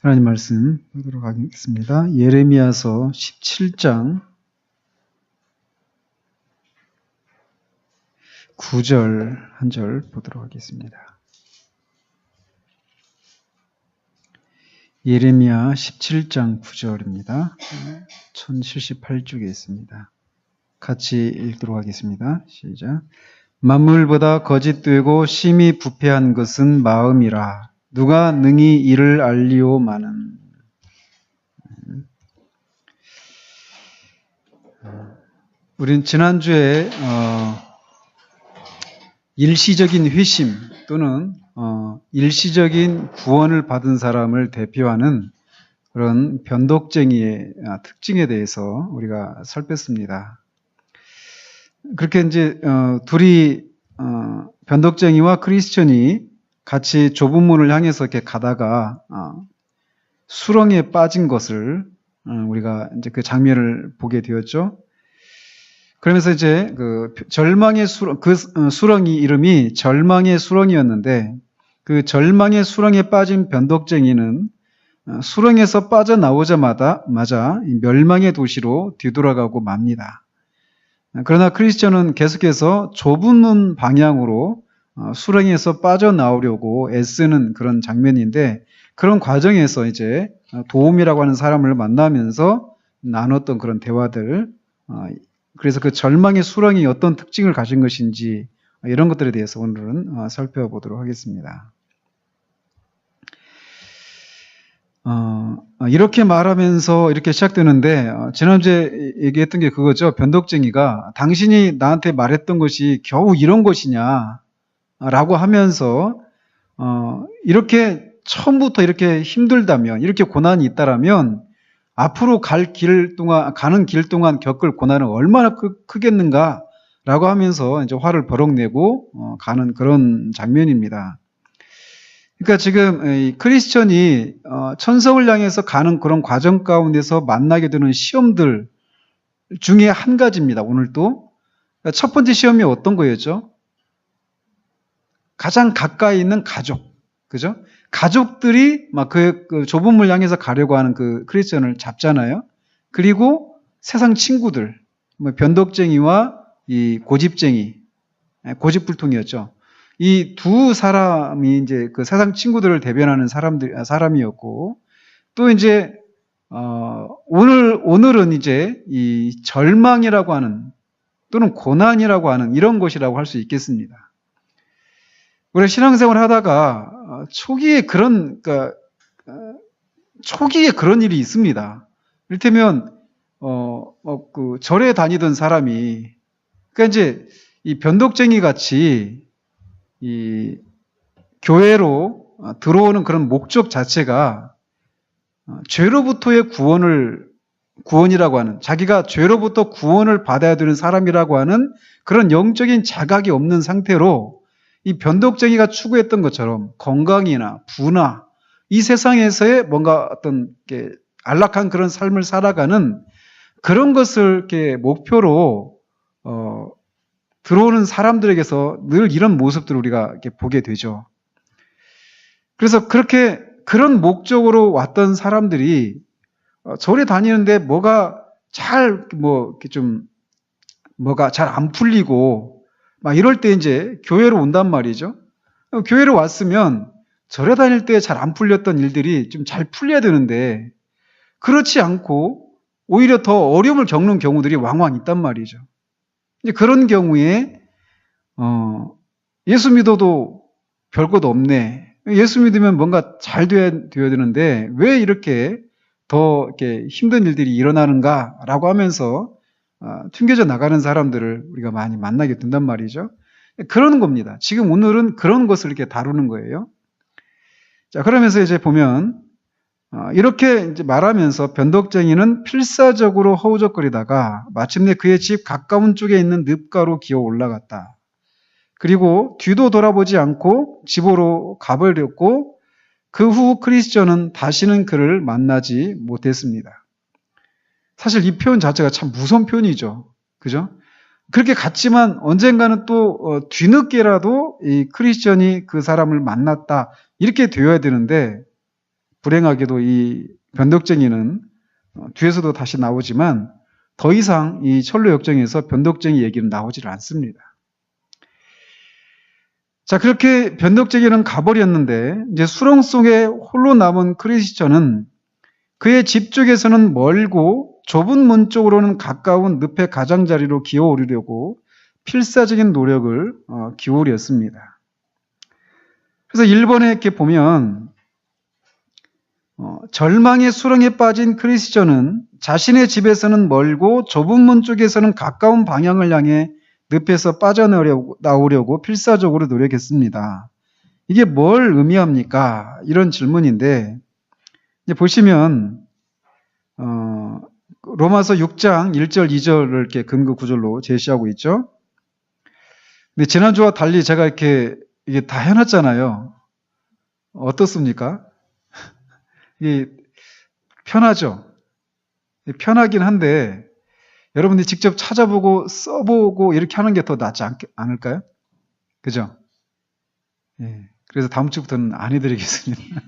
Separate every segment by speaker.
Speaker 1: 하나님 말씀 보도록 하겠습니다. 예레미야서 17장 9절 한 절 보도록 하겠습니다. 예레미야 17장 9절입니다. 1078쪽에 있습니다. 같이 읽도록 하겠습니다. 시작. 만물보다 거짓되고 심히 부패한 것은 마음이라. 누가 능히 이를 알리오마는. 우린 지난주에 일시적인 회심 또는 일시적인 구원을 받은 사람을 대표하는 그런 변덕쟁이의 특징에 대해서 우리가 살폈습니다. 그렇게 이제 둘이 변덕쟁이와 크리스천이 같이 좁은 문을 향해서 이렇게 가다가 수렁에 빠진 것을 우리가 이제 그 장면을 보게 되었죠. 그러면서 이제 그 절망의 수렁이 이름이 절망의 수렁이었는데 그 절망의 수렁에 빠진 변덕쟁이는 수렁에서 빠져나오자마자 멸망의 도시로 뒤돌아가고 맙니다. 그러나 크리스천은 계속해서 좁은 문 방향으로 수렁에서 빠져나오려고 애쓰는 그런 장면인데 그런 과정에서 이제 도움이라고 하는 사람을 만나면서 나눴던 그런 대화들, 그래서 그 절망의 수렁이 어떤 특징을 가진 것인지 이런 것들에 대해서 오늘은 살펴보도록 하겠습니다. 이렇게 말하면서 이렇게 시작되는데 지난주에 얘기했던 게 그거죠. 변덕쟁이가 당신이 나한테 말했던 것이 겨우 이런 것이냐 라고 하면서 이렇게 처음부터 이렇게 힘들다면, 이렇게 고난이 있다라면 앞으로 가는 길 동안 겪을 고난은 얼마나 크겠는가 라고 하면서 이제 화를 버럭 내고 가는 그런 장면입니다. 그러니까 지금 크리스천이 천성을 향해서 가는 그런 과정 가운데서 만나게 되는 시험들 중에 한 가지입니다. 오늘도 첫 번째 시험이 어떤 거였죠? 가장 가까이 있는 가족, 그죠? 가족들이 막 그 좁은 물 향해서 가려고 하는 그 크리스천을 잡잖아요. 그리고 세상 친구들, 변덕쟁이와 이 고집불통이었죠. 이 두 사람이 이제 그 세상 친구들을 대변하는 사람이었고, 또 이제, 오늘은 이제 이 절망이라고 하는, 또는 고난이라고 하는 이런 것이라고 할 수 있겠습니다. 우리가 신앙생활 하다가, 초기에 그런 일이 있습니다. 이를테면, 그 절에 다니던 사람이, 그러니까 이제 이 변덕쟁이 같이 이 교회로 들어오는 그런 목적 자체가 죄로부터의 구원이라고 하는, 자기가 죄로부터 구원을 받아야 되는 사람이라고 하는 그런 영적인 자각이 없는 상태로 이 변덕쟁이가 추구했던 것처럼 건강이나 부나 이 세상에서의 뭔가 어떤 안락한 그런 삶을 살아가는 그런 것을 이렇게 목표로 들어오는 사람들에게서 늘 이런 모습들을 우리가 이렇게 보게 되죠. 그래서 그런 목적으로 왔던 사람들이 절에 다니는데 뭐가 잘 안 풀리고 막 이럴 때 이제 교회로 온단 말이죠. 교회로 왔으면 절에 다닐 때 잘 안 풀렸던 일들이 좀 잘 풀려야 되는데 그렇지 않고 오히려 더 어려움을 겪는 경우들이 왕왕 있단 말이죠. 이제 그런 경우에 예수 믿어도 별것 없네. 예수 믿으면 뭔가 잘 돼야 되는데 왜 이렇게 더 이렇게 힘든 일들이 일어나는가라고 하면서 튕겨져 나가는 사람들을 우리가 많이 만나게 된단 말이죠. 그러는 겁니다. 지금 오늘은 그런 것을 이렇게 다루는 거예요. 자, 그러면서 이제 보면 이렇게 이제 말하면서 변덕쟁이는 필사적으로 허우적거리다가 마침내 그의 집 가까운 쪽에 있는 늪가로 기어 올라갔다. 그리고 뒤도 돌아보지 않고 집으로 가버렸고 그 후 크리스천은 다시는 그를 만나지 못했습니다. 사실 이 표현 자체가 참 무서운 표현이죠. 그죠? 그렇게 갔지만 언젠가는 또 뒤늦게라도 이 크리스천이 그 사람을 만났다 이렇게 되어야 되는데 불행하게도 이 변덕쟁이는 뒤에서도 다시 나오지만 더 이상 이 철로 역정에서 변덕쟁이 얘기는 나오질 않습니다. 자, 그렇게 변덕쟁이는 가버렸는데 이제 수렁 속에 홀로 남은 크리스천은 그의 집 쪽에서는 멀고 좁은 문 쪽으로는 가까운 늪의 가장자리로 기어오르려고 필사적인 노력을 기울였습니다. 그래서 1번에 이렇게 보면 절망의 수렁에 빠진 크리스천은 자신의 집에서는 멀고 좁은 문 쪽에서는 가까운 방향을 향해 늪에서 빠져나오려고 필사적으로 노력했습니다. 이게 뭘 의미합니까? 이런 질문인데 이제 보시면 로마서 6장 1절 2절을 이렇게 근거 구절로 제시하고 있죠. 근데 지난주와 달리 제가 이게 다 해놨잖아요. 어떻습니까? 이게 편하죠? 편하긴 한데 여러분들이 직접 찾아보고 써보고 이렇게 하는 게 더 낫지 않을까요? 그죠? 예. 그래서 다음 주부터는 안 해드리겠습니다.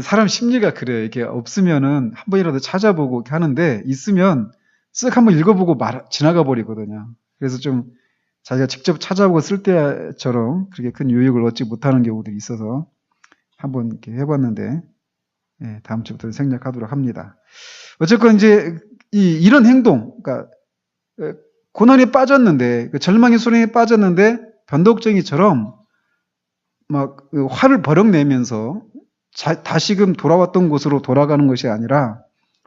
Speaker 1: 사람 심리가 그래요. 이게 없으면은 한 번이라도 찾아보고 이렇게 하는데 있으면 쓱 한번 읽어보고 지나가 버리거든요. 그래서 좀 자기가 직접 찾아보고 쓸 때처럼 그렇게 큰 유익을 얻지 못하는 경우들이 있어서 한번 이렇게 해봤는데, 예, 다음 주부터 생략하도록 합니다. 어쨌건 이제 이런 행동, 그러니까 고난에 빠졌는데, 절망의 수렁에 빠졌는데 변덕쟁이처럼 막 화를 버럭 내면서 다시금 돌아왔던 곳으로 돌아가는 것이 아니라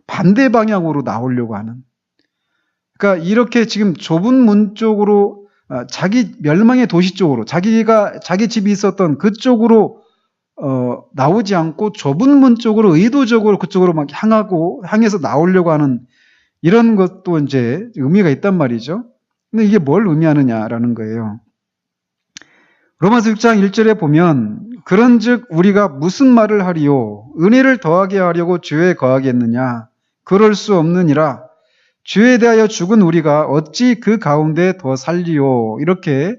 Speaker 1: 반대 방향으로 나오려고 하는. 그러니까 이렇게 지금 좁은 문 쪽으로 자기 멸망의 도시 쪽으로 자기 집이 있었던 그쪽으로 나오지 않고 좁은 문 쪽으로 의도적으로 그쪽으로 막 향해서 나오려고 하는 이런 것도 이제 의미가 있단 말이죠. 근데 이게 뭘 의미하느냐라는 거예요. 로마서 6장 1절에 보면 그런즉 우리가 무슨 말을 하리요? 은혜를 더하게 하려고 죄에 거하겠느냐? 그럴 수 없느니라. 죄에 대하여 죽은 우리가 어찌 그 가운데 더 살리요? 이렇게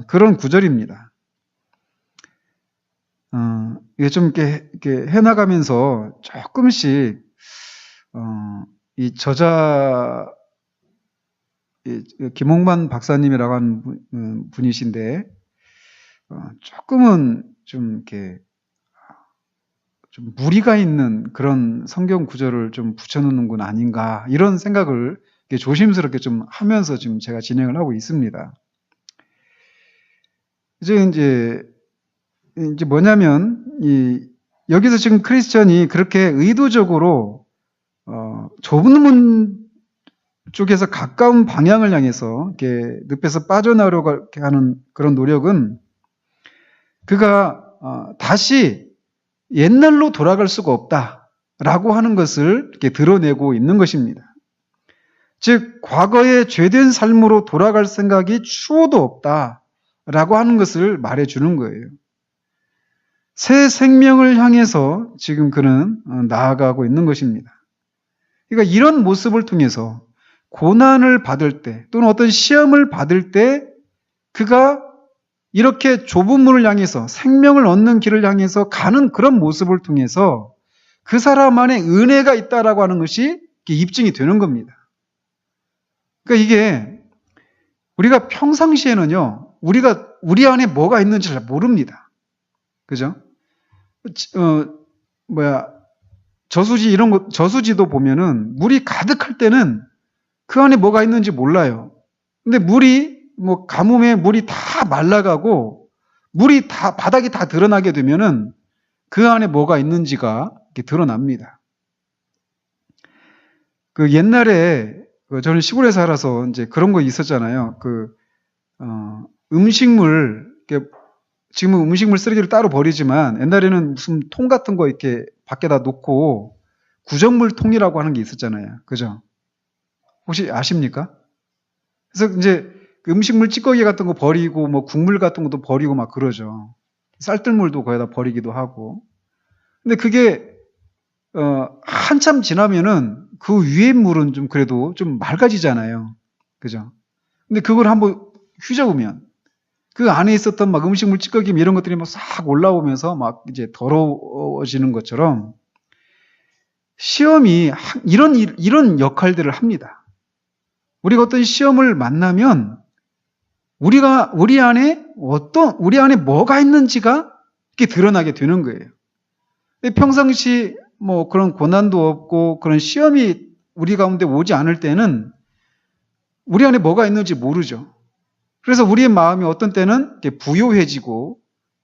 Speaker 1: 그런 구절입니다. 이게 좀 이렇게 해나가면서 조금씩 이 저자 김홍만 박사님이라고 하는 분이신데 조금은 좀 이렇게 좀 무리가 있는 그런 성경 구절을 좀 붙여놓는 건 아닌가 이런 생각을 조심스럽게 좀 하면서 지금 제가 진행을 하고 있습니다. 이제 뭐냐면 여기서 지금 크리스천이 그렇게 의도적으로 좁은 문 쪽에서 가까운 방향을 향해서 이렇게 늪에서 빠져나오려고 하는 그런 노력은 그가 다시 옛날로 돌아갈 수가 없다라고 하는 것을 이렇게 드러내고 있는 것입니다. 즉 과거의 죄된 삶으로 돌아갈 생각이 추호도 없다라고 하는 것을 말해주는 거예요. 새 생명을 향해서 지금 그는 나아가고 있는 것입니다. 그러니까 이런 모습을 통해서 고난을 받을 때 또는 어떤 시험을 받을 때 그가 이렇게 좁은 문을 향해서 생명을 얻는 길을 향해서 가는 그런 모습을 통해서 그 사람 안에 은혜가 있다라고 하는 것이 입증이 되는 겁니다. 그러니까 이게 우리가 평상시에는요, 우리 안에 뭐가 있는지 잘 모릅니다. 그죠? 저수지도 보면은 물이 가득할 때는 그 안에 뭐가 있는지 몰라요. 근데 가뭄에 물이 다 말라가고 바닥이 다 드러나게 되면은 그 안에 뭐가 있는지가 이렇게 드러납니다. 옛날에 저는 시골에 살아서 이제 그런 거 있었잖아요. 음식물, 지금은 음식물 쓰레기를 따로 버리지만 옛날에는 무슨 통 같은 거 이렇게 밖에다 놓고 구정물 통이라고 하는 게 있었잖아요. 그죠? 혹시 아십니까? 그래서 이제 음식물 찌꺼기 같은 거 버리고 국물 같은 것도 버리고 막 그러죠. 쌀뜨물도 거기다 버리기도 하고. 근데 그게 한참 지나면은 그 위에 물은 좀 그래도 좀 맑아지잖아요. 그죠? 근데 그걸 한번 휘저으면 그 안에 있었던 막 음식물 찌꺼기 이런 것들이 막 싹 올라오면서 막 이제 더러워지는 것처럼 시험이 이런 역할들을 합니다. 우리가 어떤 시험을 만나면 우리 안에 뭐가 있는지가 이렇게 드러나게 되는 거예요. 평상시 뭐 그런 고난도 없고 그런 시험이 우리 가운데 오지 않을 때는 우리 안에 뭐가 있는지 모르죠. 그래서 우리의 마음이 어떤 때는 이렇게 부요해지고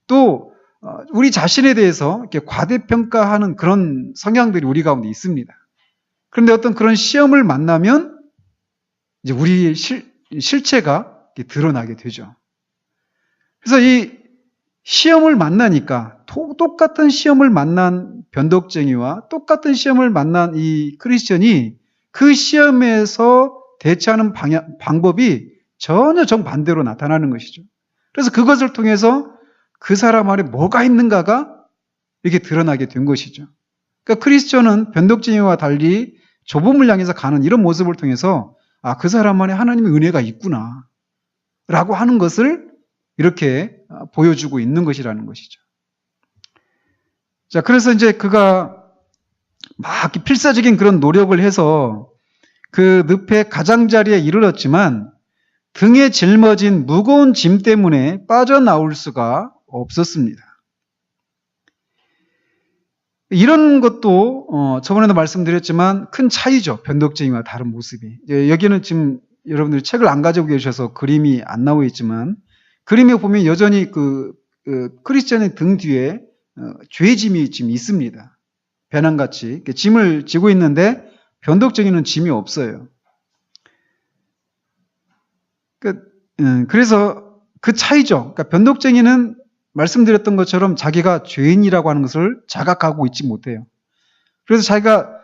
Speaker 1: 또 우리 자신에 대해서 이렇게 과대평가하는 그런 성향들이 우리 가운데 있습니다. 그런데 어떤 그런 시험을 만나면 이제 우리의 실체가 이렇게 드러나게 되죠. 그래서 이 시험을 만나니까 똑같은 시험을 만난 변덕쟁이와 똑같은 시험을 만난 이 크리스천이 그 시험에서 대처하는 방법이 전혀 정반대로 나타나는 것이죠. 그래서 그것을 통해서 그 사람 안에 뭐가 있는가가 이렇게 드러나게 된 것이죠. 그러니까 크리스천은 변덕쟁이와 달리 좁음을 향해서 가는 이런 모습을 통해서 그 사람 안에 하나님의 은혜가 있구나 라고 하는 것을 이렇게 보여주고 있는 것이라는 것이죠. 자, 그래서 이제 그가 막 필사적인 그런 노력을 해서 그 늪의 가장자리에 이르렀지만 등에 짊어진 무거운 짐 때문에 빠져나올 수가 없었습니다. 이런 것도 저번에도 말씀드렸지만 큰 차이죠. 변덕쟁이와 다른 모습이. 여기는 지금 여러분들이 책을 안 가지고 계셔서 그림이 안 나와 있지만 그림에 보면 여전히 그 크리스천의 등 뒤에 죄짐이 지금 있습니다. 배낭같이 짐을 지고 있는데 변덕쟁이는 짐이 없어요. 그래서 그 차이죠. 그러니까 변덕쟁이는 말씀드렸던 것처럼 자기가 죄인이라고 하는 것을 자각하고 있지 못해요. 그래서 자기가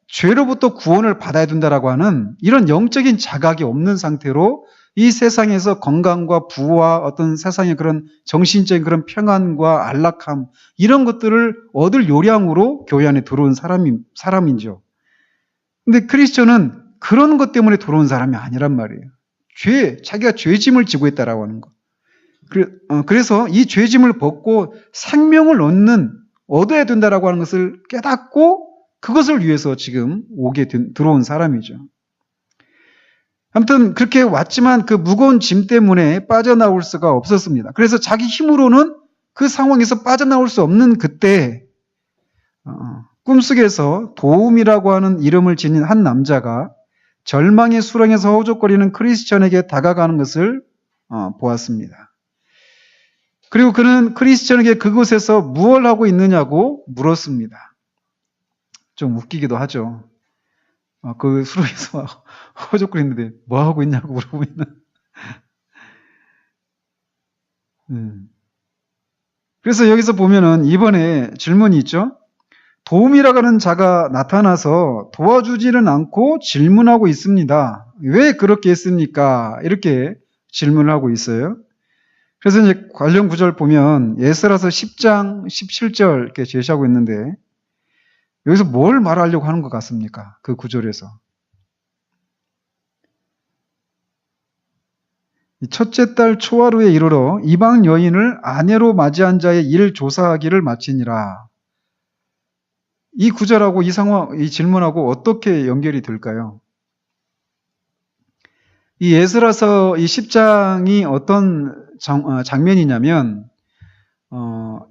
Speaker 1: 죄로부터 구원을 받아야 된다라고 하는 이런 영적인 자각이 없는 상태로 이 세상에서 건강과 부와 어떤 세상의 그런 정신적인 그런 평안과 안락함 이런 것들을 얻을 요량으로 교회 안에 들어온 사람이죠. 근데 크리스천은 그런 것 때문에 들어온 사람이 아니란 말이에요. 자기가 죄짐을 지고 있다라고 하는 거. 그래서 이 죄짐을 벗고 생명을 얻어야 된다라고 하는 것을 깨닫고 그것을 위해서 지금 들어온 사람이죠. 아무튼 그렇게 왔지만 그 무거운 짐 때문에 빠져나올 수가 없었습니다. 그래서 자기 힘으로는 그 상황에서 빠져나올 수 없는 그때 꿈속에서 도움이라고 하는 이름을 지닌 한 남자가 절망의 수렁에서 허우적거리는 크리스천에게 다가가는 것을 보았습니다. 그리고 그는 크리스천에게 그곳에서 무엇을 하고 있느냐고 물었습니다. 좀 웃기기도 하죠. 그 수렁에서 허우적거리는데 뭐 하고 있냐고 물어보면 그래서 여기서 보면은 이번에 질문이 있죠. 도움이라고 하는 자가 나타나서 도와주지는 않고 질문하고 있습니다. 왜 그렇게 했습니까? 이렇게 질문을 하고 있어요. 그래서 이제 관련 구절 보면 에스라서 10장 17절 이렇게 제시하고 있는데 여기서 뭘 말하려고 하는 것 같습니까? 그 구절에서. 첫째 달 초하루에 이르러 이방 여인을 아내로 맞이한 자의 일 조사하기를 마치니라. 이 구절하고 이 상황, 이 질문하고 어떻게 연결이 될까요? 이 에스라서 이 10장이 어떤 장면이냐면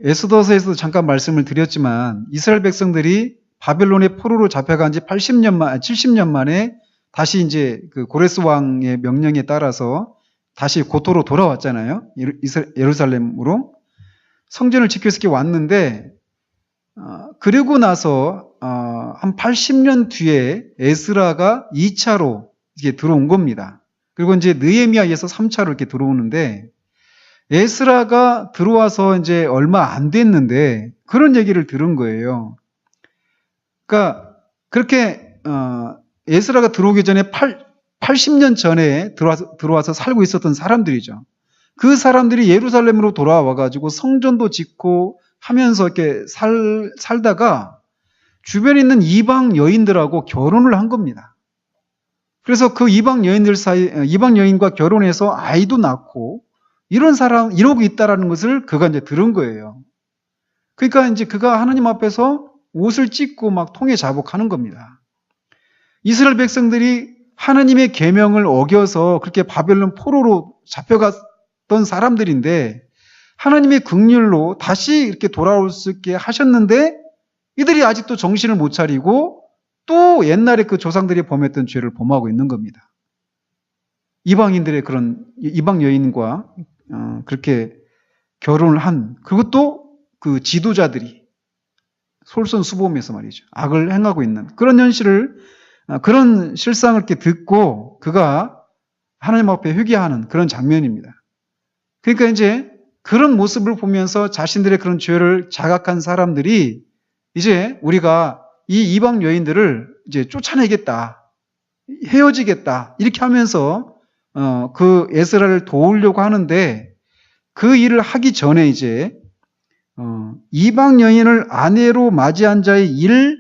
Speaker 1: 에스더서에서도 잠깐 말씀을 드렸지만 이스라엘 백성들이 바벨론의 포로로 잡혀간 지 70년 만에 다시 이제 그 고레스 왕의 명령에 따라서 다시 고토로 돌아왔잖아요. 예루살렘으로 성전을 지켜서 이렇게 왔는데 그리고 나서 한 80년 뒤에 에스라가 2차로 이게 들어온 겁니다. 그리고 이제 느헤미야에서 3차로 이렇게 들어오는데 에스라가 들어와서 이제 얼마 안 됐는데 그런 얘기를 들은 거예요. 그러니까 그렇게 에스라가 들어오기 전에 80년 전에 들어와서 살고 있었던 사람들이죠. 그 사람들이 예루살렘으로 돌아와가지고 성전도 짓고 하면서 이렇게 살다가 주변에 있는 이방 여인들하고 결혼을 한 겁니다. 그래서 그 이방 여인과 결혼해서 아이도 낳고 이런 사람, 이러고 있다라는 것을 그가 이제 들은 거예요. 그러니까 이제 그가 하나님 앞에서 옷을 찢고 막 통에 자복하는 겁니다. 이스라엘 백성들이 하나님의 계명을 어겨서 그렇게 바벨론 포로로 잡혀갔던 사람들인데 하나님의 긍휼로 다시 이렇게 돌아올 수 있게 하셨는데 이들이 아직도 정신을 못 차리고 또 옛날에 그 조상들이 범했던 죄를 범하고 있는 겁니다. 이방인들의 그런 이방 여인과 그렇게 결혼을 한 그것도 그 지도자들이 솔선수범해서 말이죠. 악을 행하고 있는 그런 현실을 그런 실상을 이렇게 듣고 그가 하나님 앞에 회개하는 그런 장면입니다. 그러니까 이제 그런 모습을 보면서 자신들의 그런 죄를 자각한 사람들이 이제 우리가 이 이방 여인들을 이제 쫓아내겠다, 헤어지겠다 이렇게 하면서 그 에스라를 도우려고 하는데 그 일을 하기 전에 이제 이방 여인을 아내로 맞이한 자의 일을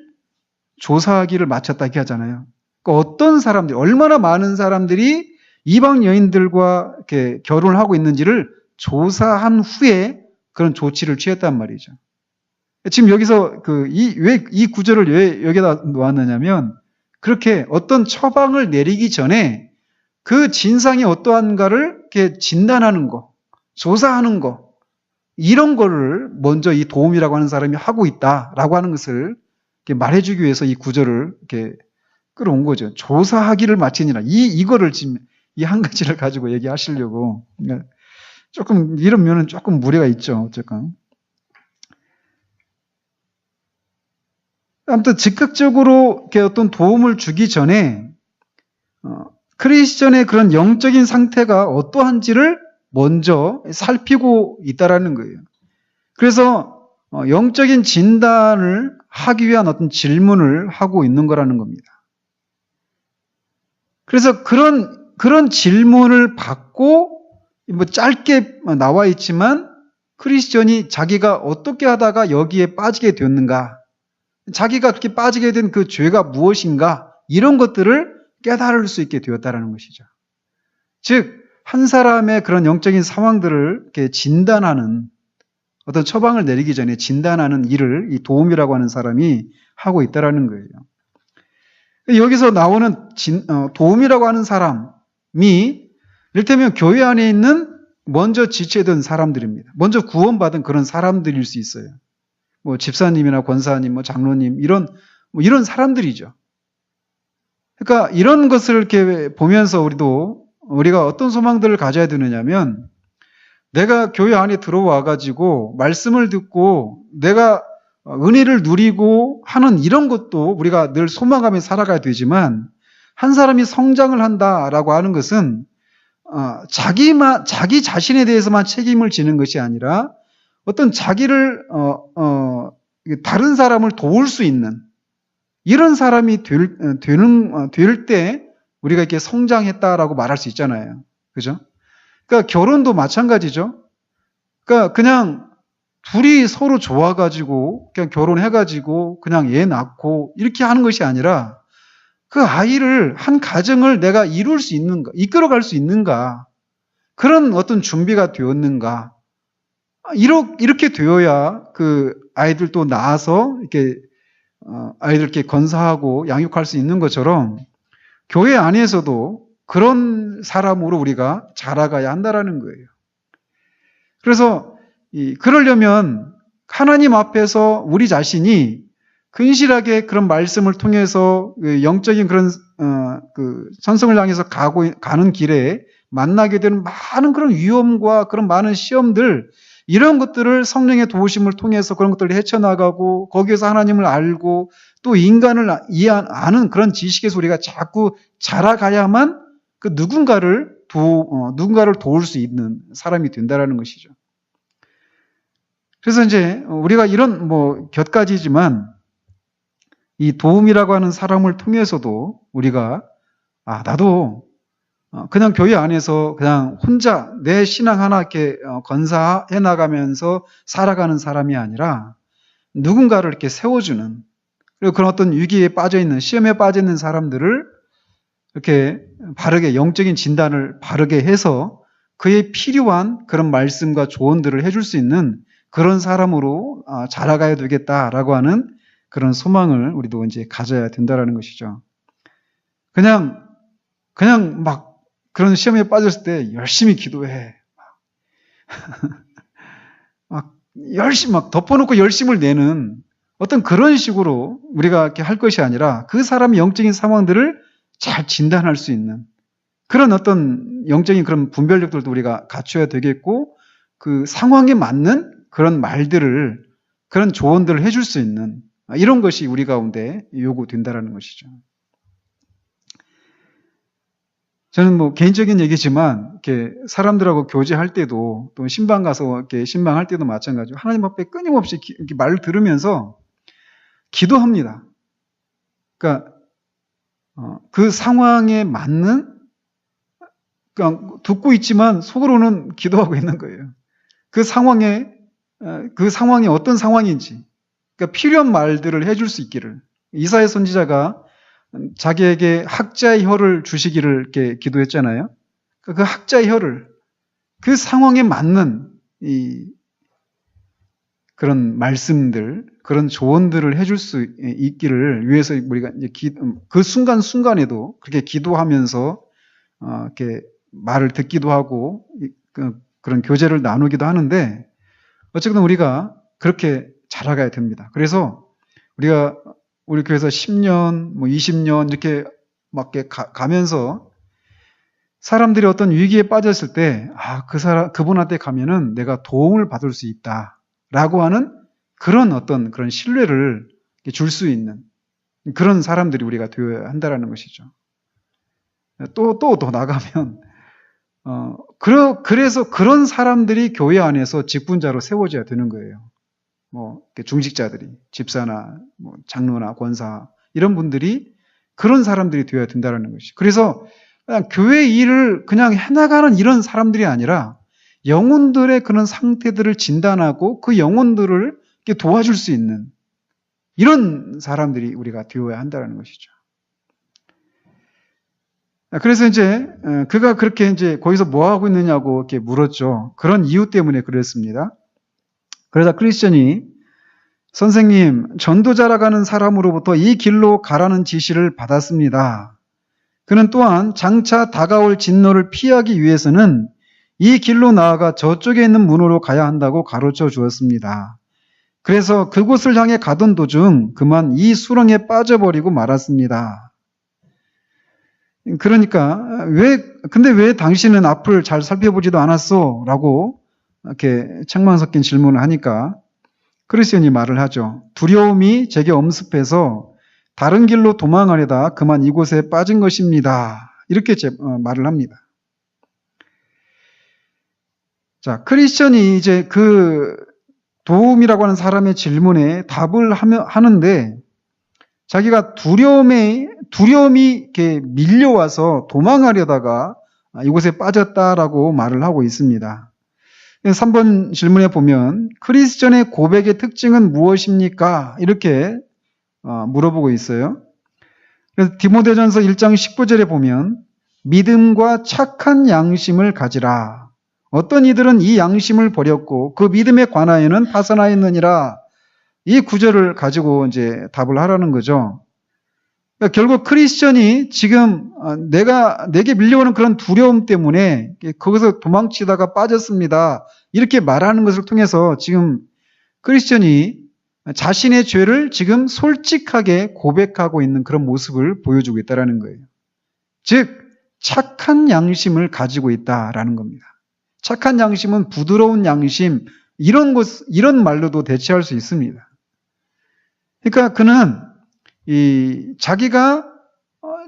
Speaker 1: 조사하기를 마쳤다 이렇게 하잖아요. 그러니까 어떤 사람들, 얼마나 많은 사람들이 이방 여인들과 이렇게 결혼을 하고 있는지를 조사한 후에 그런 조치를 취했단 말이죠. 지금 여기서 왜 이 구절을 왜 여기다 놓았느냐면 그렇게 어떤 처방을 내리기 전에 그 진상이 어떠한가를 이렇게 진단하는 거, 조사하는 거, 이런 거를 먼저 이 도움이라고 하는 사람이 하고 있다라고 하는 것을 이렇게 말해주기 위해서 이 구절을 이렇게 끌어온 거죠. 조사하기를 마치니라. 이거를 지금 이 한 가지를 가지고 얘기하시려고. 조금, 이런 면은 조금 무리가 있죠. 어쨌건. 아무튼 즉각적으로 이렇게 어떤 도움을 주기 전에 크리스천의 그런 영적인 상태가 어떠한지를 먼저 살피고 있다라는 거예요. 그래서 영적인 진단을 하기 위한 어떤 질문을 하고 있는 거라는 겁니다. 그래서 그런 질문을 받고 뭐 짧게 나와 있지만 크리스천이 자기가 어떻게 하다가 여기에 빠지게 되었는가, 자기가 그렇게 빠지게 된 그 죄가 무엇인가, 이런 것들을 깨달을 수 있게 되었다는 것이죠. 즉, 한 사람의 그런 영적인 상황들을 이렇게 진단하는 어떤 처방을 내리기 전에 진단하는 일을 이 도움이라고 하는 사람이 하고 있다는 거예요. 여기서 나오는 도움이라고 하는 사람이 이를테면 교회 안에 있는 먼저 지체된 사람들입니다. 먼저 구원받은 그런 사람들일 수 있어요. 뭐 집사님이나 권사님, 뭐 장로님 이런 사람들이죠. 그러니까 이런 것을 이렇게 보면서 우리가 어떤 소망들을 가져야 되느냐면 내가 교회 안에 들어와 가지고 말씀을 듣고 내가 은혜를 누리고 하는 이런 것도 우리가 늘 소망하며 살아가야 되지만 한 사람이 성장을 한다라고 하는 것은 자기 자신에 대해서만 책임을 지는 것이 아니라 어떤 자기를 다른 사람을 도울 수 있는 이런 사람이 될 때 우리가 이렇게 성장했다라고 말할 수 있잖아요. 그죠? 그러니까 결혼도 마찬가지죠. 그러니까 그냥 둘이 서로 좋아가지고 그냥 결혼해가지고 그냥 애 낳고 이렇게 하는 것이 아니라 그 아이를 한 가정을 내가 이룰 수 있는가, 이끌어갈 수 있는가, 그런 어떤 준비가 되었는가, 이렇게 되어야 그 아이들도 낳아서 이렇게 아이들 이렇게 건사하고 양육할 수 있는 것처럼 교회 안에서도 그런 사람으로 우리가 자라가야 한다라는 거예요. 그래서 그러려면 하나님 앞에서 우리 자신이 근실하게 그런 말씀을 통해서 영적인 그런 그 천성을 향해서 가는 길에 만나게 되는 많은 그런 위험과 그런 많은 시험들, 이런 것들을 성령의 도우심을 통해서 그런 것들을 헤쳐나가고 거기에서 하나님을 알고 또 인간을 아는 그런 지식에서 우리가 자꾸 자라가야만 그 누군가를 도울 수 있는 사람이 된다라는 것이죠. 그래서 이제 우리가 이런 곁가지지만 이 도움이라고 하는 사람을 통해서도 우리가 나도 그냥 교회 안에서 그냥 혼자 내 신앙 하나 이렇게 건사해 나가면서 살아가는 사람이 아니라 누군가를 이렇게 세워주는, 그리고 그런 어떤 위기에 빠져 있는, 시험에 빠져 있는 사람들을 이렇게 바르게 영적인 진단을 바르게 해서 그의 필요한 그런 말씀과 조언들을 해줄 수 있는 그런 사람으로 자라가야 되겠다라고 하는 그런 소망을 우리도 이제 가져야 된다라는 것이죠. 그냥 막 그런 시험에 빠졌을 때 열심히 기도해. 막 열심히 막 덮어놓고 열심을 내는 어떤 그런 식으로 우리가 이렇게 할 것이 아니라 그 사람의 영적인 상황들을 잘 진단할 수 있는 그런 어떤 영적인 그런 분별력들도 우리가 갖춰야 되겠고 그 상황에 맞는 그런 말들을 그런 조언들을 해줄 수 있는 이런 것이 우리 가운데 요구된다라는 것이죠. 저는 뭐 개인적인 얘기지만 이렇게 사람들하고 교제할 때도 또 신방 가서 이렇게 신방할 때도 마찬가지로 하나님 앞에 끊임없이 이렇게 말을 들으면서 기도합니다. 그러니까 그 상황에 맞는 그러니까 듣고 있지만 속으로는 기도하고 있는 거예요. 그 상황이 어떤 상황인지 그러니까 필요한 말들을 해줄 수 있기를 이사야 선지자가 자기에게 학자의 혀를 주시기를 이렇게 기도했잖아요. 그 학자의 혀를 그 상황에 맞는 그런 말씀들, 그런 조언들을 해줄 수 있기를 위해서 우리가 이제 그 순간순간에도 그렇게 기도하면서 이렇게 말을 듣기도 하고 그런 교제를 나누기도 하는데 어쨌든 우리가 그렇게 자라가야 됩니다. 그래서 우리 교회에서 10년, 뭐 20년 이렇게 막 가면서 사람들이 어떤 위기에 빠졌을 때, 그분한테 가면은 내가 도움을 받을 수 있다라고 하는 그런 신뢰를 줄 수 있는 그런 사람들이 우리가 되어야 한다라는 것이죠. 또 더 나가면, 그래서 그런 사람들이 교회 안에서 직분자로 세워져야 되는 거예요. 뭐 중직자들이 집사나 뭐 장로나 권사 이런 분들이 그런 사람들이 되어야 된다는 것이. 그래서 그냥 교회 일을 그냥 해나가는 이런 사람들이 아니라 영혼들의 그런 상태들을 진단하고 그 영혼들을 도와줄 수 있는 이런 사람들이 우리가 되어야 한다는 것이죠. 그래서 이제 그가 그렇게 이제 거기서 뭐 하고 있느냐고 이렇게 물었죠. 그런 이유 때문에 그랬습니다. 그러다 크리스천이 선생님, 전도자라 가는 사람으로부터 이 길로 가라는 지시를 받았습니다. 그는 또한 장차 다가올 진노를 피하기 위해서는 이 길로 나아가 저쪽에 있는 문으로 가야 한다고 가르쳐 주었습니다. 그래서 그곳을 향해 가던 도중 그만 이 수렁에 빠져버리고 말았습니다. 그러니까 근데 왜 당신은 앞을 잘 살펴보지도 않았어? 라고 이렇게 책망 섞인 질문을 하니까 크리스천이 말을 하죠. 두려움이 제게 엄습해서 다른 길로 도망하려다 그만 이곳에 빠진 것입니다. 이렇게 말을 합니다. 자, 크리스천이 이제 그 도움이라고 하는 사람의 질문에 답을 하는데 자기가 두려움이 이렇게 밀려와서 도망하려다가 이곳에 빠졌다라고 말을 하고 있습니다. 3번 질문에 보면 크리스천의 고백의 특징은 무엇입니까? 이렇게 물어보고 있어요. 그래서 디모데전서 1장 19절에 보면 믿음과 착한 양심을 가지라. 어떤 이들은 이 양심을 버렸고 그 믿음에 관하여는 파산하였느니라. 이 구절을 가지고 이제 답을 하라는 거죠. 그러니까 결국 크리스천이 지금 내게 밀려오는 그런 두려움 때문에 거기서 도망치다가 빠졌습니다. 이렇게 말하는 것을 통해서 지금 크리스천이 자신의 죄를 지금 솔직하게 고백하고 있는 그런 모습을 보여주고 있다는 거예요. 즉 착한 양심을 가지고 있다라는 겁니다. 착한 양심은 부드러운 양심 이런 말로도 대체할 수 있습니다. 그러니까 그는 자기가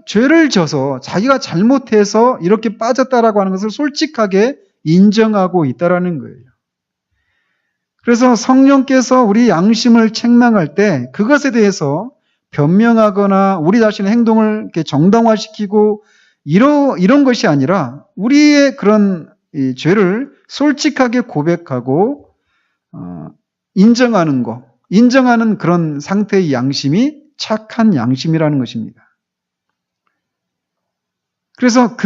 Speaker 1: 죄를 져서 자기가 잘못해서 이렇게 빠졌다라고 하는 것을 솔직하게 인정하고 있다라는 거예요. 그래서 성령께서 우리 양심을 책망할 때 그것에 대해서 변명하거나 우리 자신의 행동을 이렇게 정당화시키고 이런 것이 아니라 우리의 그런 이 죄를 솔직하게 고백하고 인정하는 그런 상태의 양심이 착한 양심이라는 것입니다. 그래서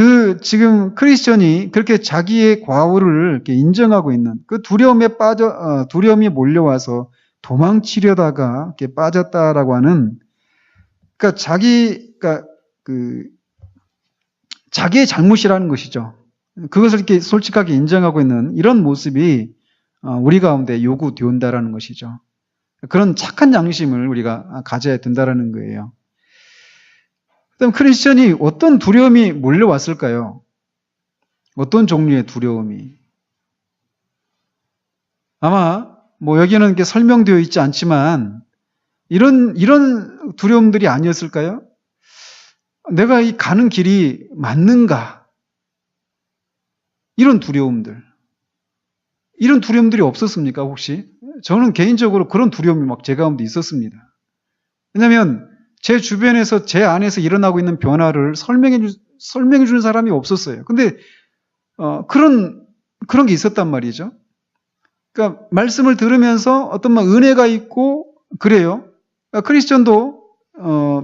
Speaker 1: 지금 크리스천이 그렇게 자기의 과오를 이렇게 인정하고 있는 그 두려움이 몰려와서 도망치려다가 이렇게 빠졌다라고 하는, 그러니까 자기의 잘못이라는 것이죠. 그것을 이렇게 솔직하게 인정하고 있는 이런 모습이 우리 가운데 요구되온다라는 것이죠. 그런 착한 양심을 우리가 가져야 된다라는 거예요. 그럼 크리스천이 어떤 두려움이 몰려왔을까요? 어떤 종류의 두려움이? 아마 여기는 이렇게 설명되어 있지 않지만 이런 두려움들이 아니었을까요? 내가 이 가는 길이 맞는가? 이런 두려움들이 없었습니까, 혹시? 저는 개인적으로 그런 두려움이 막 제 가운데 있었습니다. 왜냐하면 제 주변에서 제 안에서 일어나고 있는 변화를 설명해 주는 사람이 없었어요. 근데 그런 게 있었단 말이죠. 그러니까 말씀을 들으면서 어떤 은혜가 있고 그래요. 그러니까 크리스천도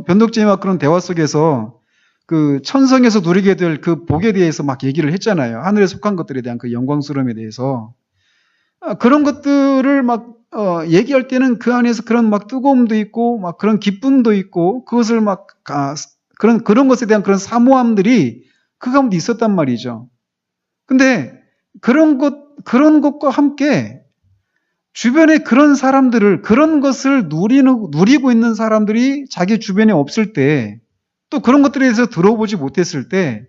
Speaker 1: 변덕제와 그런 대화 속에서 그 천성에서 누리게 될 그 복에 대해서 막 얘기를 했잖아요. 하늘에 속한 것들에 대한 그 영광스러움에 대해서. 그런 것들을 막 얘기할 때는 그 안에서 그런 막 뜨거움도 있고 막 그런 기쁨도 있고 그것을 막 그런 것에 대한 그런 사모함들이 그 가운데 있었단 말이죠. 근데 그런 것과 함께 주변에 그런 것을 누리고 있는 사람들이 자기 주변에 없을 때, 또 그런 것들에 대해서 들어보지 못했을 때,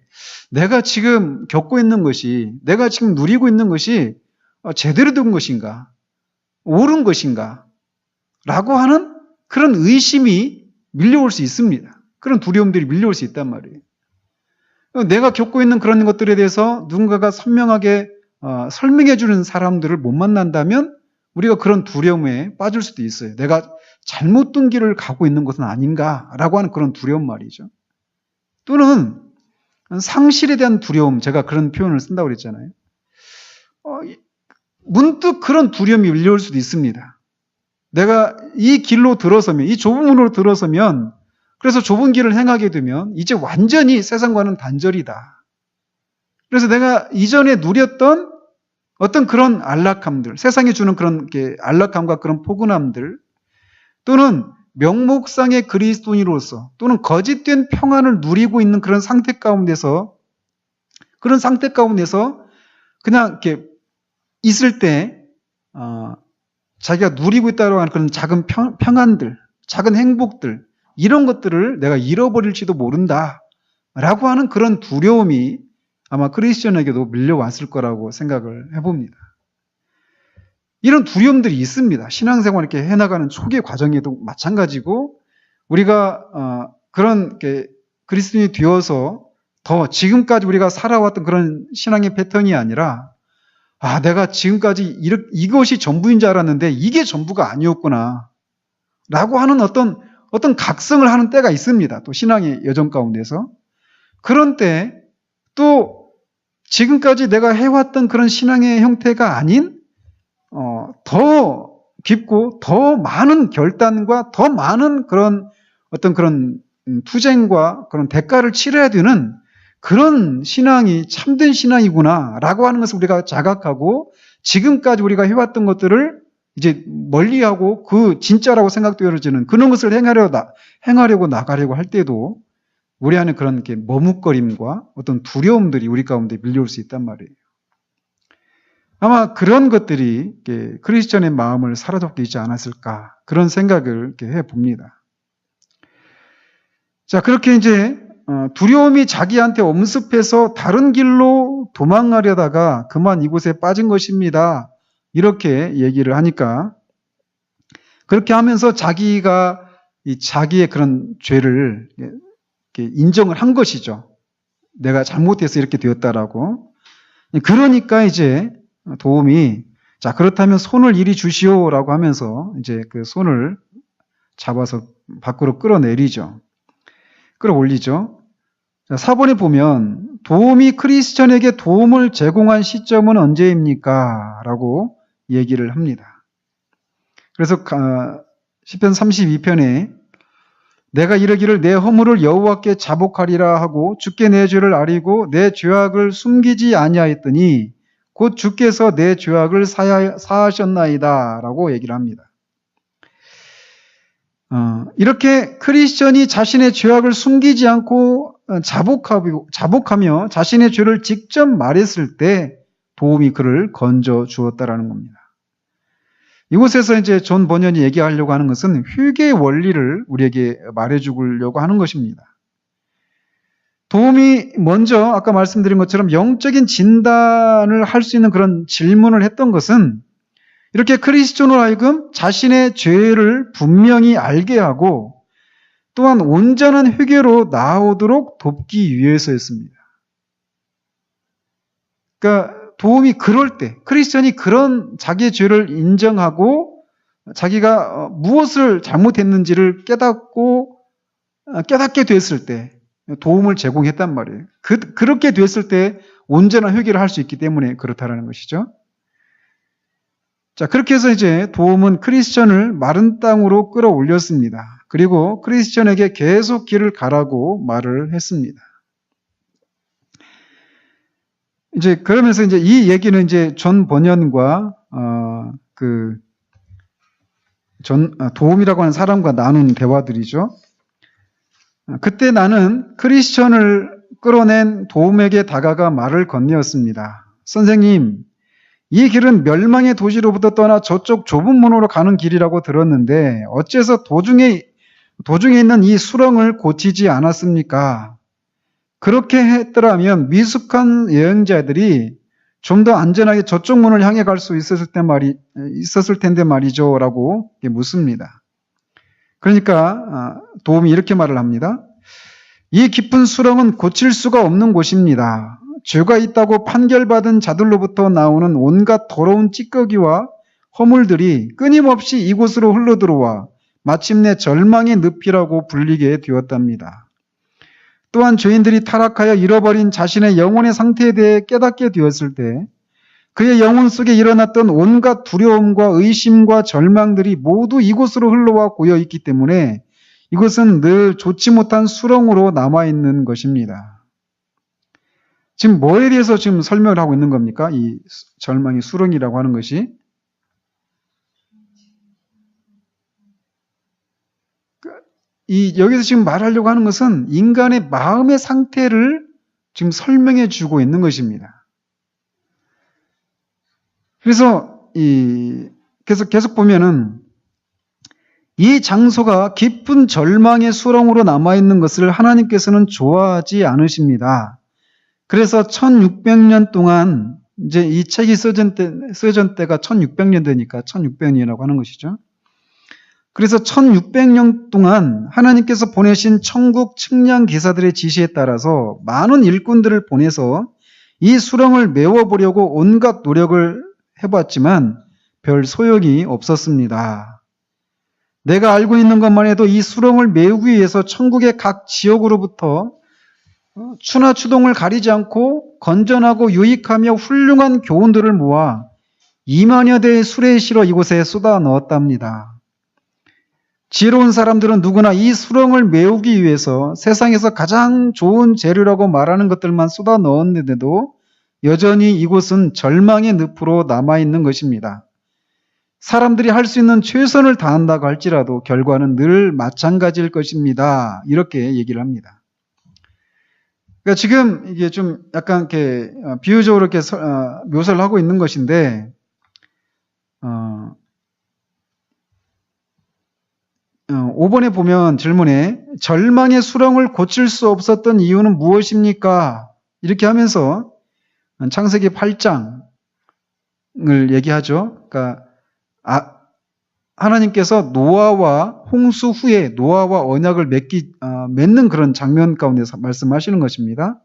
Speaker 1: 내가 지금 겪고 있는 것이, 내가 지금 누리고 있는 것이 제대로 된 것인가? 옳은 것인가? 라고 하는 그런 의심이 밀려올 수 있습니다. 그런 두려움들이 밀려올 수 있단 말이에요. 내가 겪고 있는 그런 것들에 대해서 누군가가 선명하게 설명해 주는 사람들을 못 만난다면 우리가 그런 두려움에 빠질 수도 있어요. 내가 잘못된 길을 가고 있는 것은 아닌가라고 하는 그런 두려움 말이죠. 또는 상실에 대한 두려움, 제가 그런 표현을 쓴다고 그랬잖아요. 문득 그런 두려움이 밀려올 수도 있습니다. 내가 이 길로 들어서면, 이 좁은 문으로 들어서면, 그래서 좁은 길을 행하게 되면 이제 완전히 세상과는 단절이다. 그래서 내가 이전에 누렸던 어떤 그런 안락함들, 세상이 주는 그런 안락함과 그런 포근함들, 또는 명목상의 그리스도인으로서, 또는 거짓된 평안을 누리고 있는 그런 상태 가운데서 그냥 이렇게 있을 때 자기가 누리고 있다고 하는 그런 작은 평안들, 작은 행복들, 이런 것들을 내가 잃어버릴지도 모른다라고 하는 그런 두려움이 아마 크리스천에게도 밀려왔을 거라고 생각을 해봅니다. 이런 두려움들이 있습니다. 신앙생활 이렇게 해나가는 초기 과정에도 마찬가지고, 우리가 그런 그리스도인이 되어서 더 지금까지 우리가 살아왔던 그런 신앙의 패턴이 아니라, 내가 지금까지 이것이 전부인 줄 알았는데 이게 전부가 아니었구나 라고 하는 어떤 각성을 하는 때가 있습니다. 또 신앙의 여정 가운데서. 그런 때 또 지금까지 내가 해왔던 그런 신앙의 형태가 아닌 더 깊고 더 많은 결단과 더 많은 그런 투쟁과 그런 대가를 치러야 되는 그런 신앙이 참된 신앙이구나라고 하는 것을 우리가 자각하고, 지금까지 우리가 해왔던 것들을 이제 멀리하고 그 진짜라고 생각되어지는 그런 것을 행하려고 나가려고 할 때도 우리 안에 그런 머뭇거림과 어떤 두려움들이 우리 가운데 밀려올 수 있단 말이에요. 아마 그런 것들이 크리스천의 마음을 사로잡고 있지 않았을까, 그런 생각을 해봅니다. 자, 그렇게 이제 두려움이 자기한테 엄습해서 다른 길로 도망가려다가 그만 이곳에 빠진 것입니다. 이렇게 얘기를 하니까, 그렇게 하면서 자기가 자기의 그런 죄를 인정을 한 것이죠. 내가 잘못해서 이렇게 되었다라고. 그러니까 이제 도움이, 자, 그렇다면 손을 이리 주시오라고 하면서 이제 그 손을 잡아서 밖으로 끌어내리죠. 끌어올리죠. 자, 4번에 보면 도움이 크리스천에게 도움을 제공한 시점은 언제입니까? 라고 얘기를 합니다. 그래서 시편 32편에 내가 이르기를 내 허물을 여호와께 자복하리라 하고 주께 내 죄를 아리고 내 죄악을 숨기지 아니하였더니 곧 주께서 내 죄악을 사하셨나이다 라고 얘기를 합니다. 이렇게 크리스천이 자신의 죄악을 숨기지 않고 자복하며 자신의 죄를 직접 말했을 때 도움이 그를 건져 주었다라는 겁니다. 이곳에서 이제 존 번연이 얘기하려고 하는 것은 회개의 원리를 우리에게 말해주려고 하는 것입니다. 도움이 먼저 아까 말씀드린 것처럼 영적인 진단을 할 수 있는 그런 질문을 했던 것은 이렇게 크리스천으로 하여금 자신의 죄를 분명히 알게 하고 또한 온전한 회개로 나아오도록 돕기 위해서였습니다. 그러니까 도움이 그럴 때, 크리스천이 그런 자기의 죄를 인정하고 자기가 무엇을 잘못했는지를 깨닫게 됐을 때 도움을 제공했단 말이에요. 그렇게 됐을 때 온전한 회개를 할 수 있기 때문에 그렇다라는 것이죠. 자, 그렇게 해서 이제 도움은 크리스천을 마른 땅으로 끌어올렸습니다. 그리고 크리스천에게 계속 길을 가라고 말을 했습니다. 이제 그러면서 이제 이 얘기는 이제 존 번연과 도움이라고 하는 사람과 나눈 대화들이죠. 그때 나는 크리스천을 끌어낸 도움에게 다가가 말을 건네었습니다. 선생님, 이 길은 멸망의 도시로부터 떠나 저쪽 좁은 문으로 가는 길이라고 들었는데 어째서 도중에 있는 이 수렁을 고치지 않았습니까? 그렇게 했더라면 미숙한 여행자들이 좀 더 안전하게 저쪽 문을 향해 갈 수 있었을 텐데 말이죠 라고 묻습니다. 그러니까 도움이 이렇게 말을 합니다. 이 깊은 수렁은 고칠 수가 없는 곳입니다. 죄가 있다고 판결받은 자들로부터 나오는 온갖 더러운 찌꺼기와 허물들이 끊임없이 이곳으로 흘러들어와 마침내 절망의 늪이라고 불리게 되었답니다. 또한 죄인들이 타락하여 잃어버린 자신의 영혼의 상태에 대해 깨닫게 되었을 때 그의 영혼 속에 일어났던 온갖 두려움과 의심과 절망들이 모두 이곳으로 흘러와 고여있기 때문에 이것은 늘 좋지 못한 수렁으로 남아있는 것입니다. 지금 뭐에 대해서 지금 설명을 하고 있는 겁니까? 이 절망의 수렁이라고 하는 것이. 여기서 지금 말하려고 하는 것은 인간의 마음의 상태를 지금 설명해 주고 있는 것입니다. 그래서 계속 보면은 이 장소가 깊은 절망의 수렁으로 남아있는 것을 하나님께서는 좋아하지 않으십니다. 그래서 1600년 동안 이제 이 책이 써진 때가 1600년 되니까 1600년이라고 하는 것이죠. 그래서 1600년 동안 하나님께서 보내신 천국 측량 기사들의 지시에 따라서 많은 일꾼들을 보내서 이 수렁을 메워보려고 온갖 노력을 해봤지만 별 소용이 없었습니다. 내가 알고 있는 것만 해도 이 수렁을 메우기 위해서 천국의 각 지역으로부터 추나 추동을 가리지 않고 건전하고 유익하며 훌륭한 교훈들을 모아 2만여 대의 수레에 실어 이곳에 쏟아 넣었답니다. 지혜로운 사람들은 누구나 이 수렁을 메우기 위해서 세상에서 가장 좋은 재료라고 말하는 것들만 쏟아 넣었는데도 여전히 이곳은 절망의 늪으로 남아있는 것입니다. 사람들이 할 수 있는 최선을 다한다고 할지라도 결과는 늘 마찬가지일 것입니다. 이렇게 얘기를 합니다. 그러니까 지금 이게 좀 약간 이렇게 비유적으로 이렇게 묘사를 하고 있는 것인데, 5번에 보면 질문에 절망의 수렁을 고칠 수 없었던 이유는 무엇입니까? 이렇게 하면서 창세기 8장을 얘기하죠. 그러니까 하나님께서 노아와 홍수 후에 노아와 언약을 맺는 그런 장면 가운데서 말씀하시는 것입니다.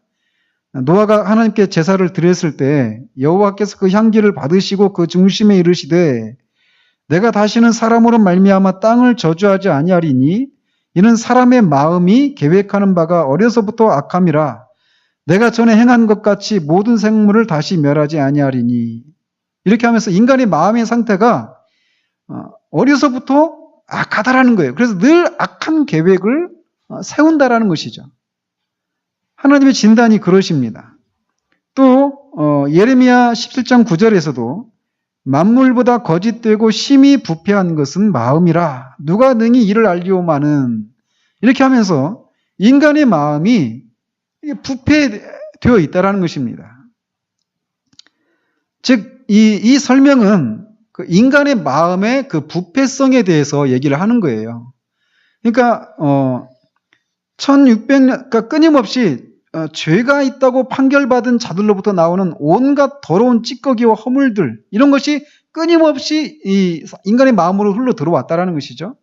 Speaker 1: 노아가 하나님께 제사를 드렸을 때 여호와께서 그 향기를 받으시고 그 중심에 이르시되 내가 다시는 사람으로 말미암아 땅을 저주하지 아니하리니 이는 사람의 마음이 계획하는 바가 어려서부터 악함이라 내가 전에 행한 것 같이 모든 생물을 다시 멸하지 아니하리니 이렇게 하면서 인간의 마음의 상태가 어려서부터 악하다라는 거예요. 그래서 늘 악한 계획을 세운다라는 것이죠. 하나님의 진단이 그러십니다. 또 예레미야 17장 9절에서도 만물보다 거짓되고 심히 부패한 것은 마음이라 누가 능히 이를 알리오마는, 이렇게 하면서 인간의 마음이 부패되어 있다라는 것입니다. 즉 이 설명은 그 인간의 마음의 그 부패성에 대해서 얘기를 하는 거예요. 그러니까 1600년, 그러니까 끊임없이 죄가 있다고 판결받은 자들로부터 나오는 온갖 더러운 찌꺼기와 허물들, 이런 것이 끊임없이 이 인간의 마음으로 흘러 들어왔다라는 것이죠.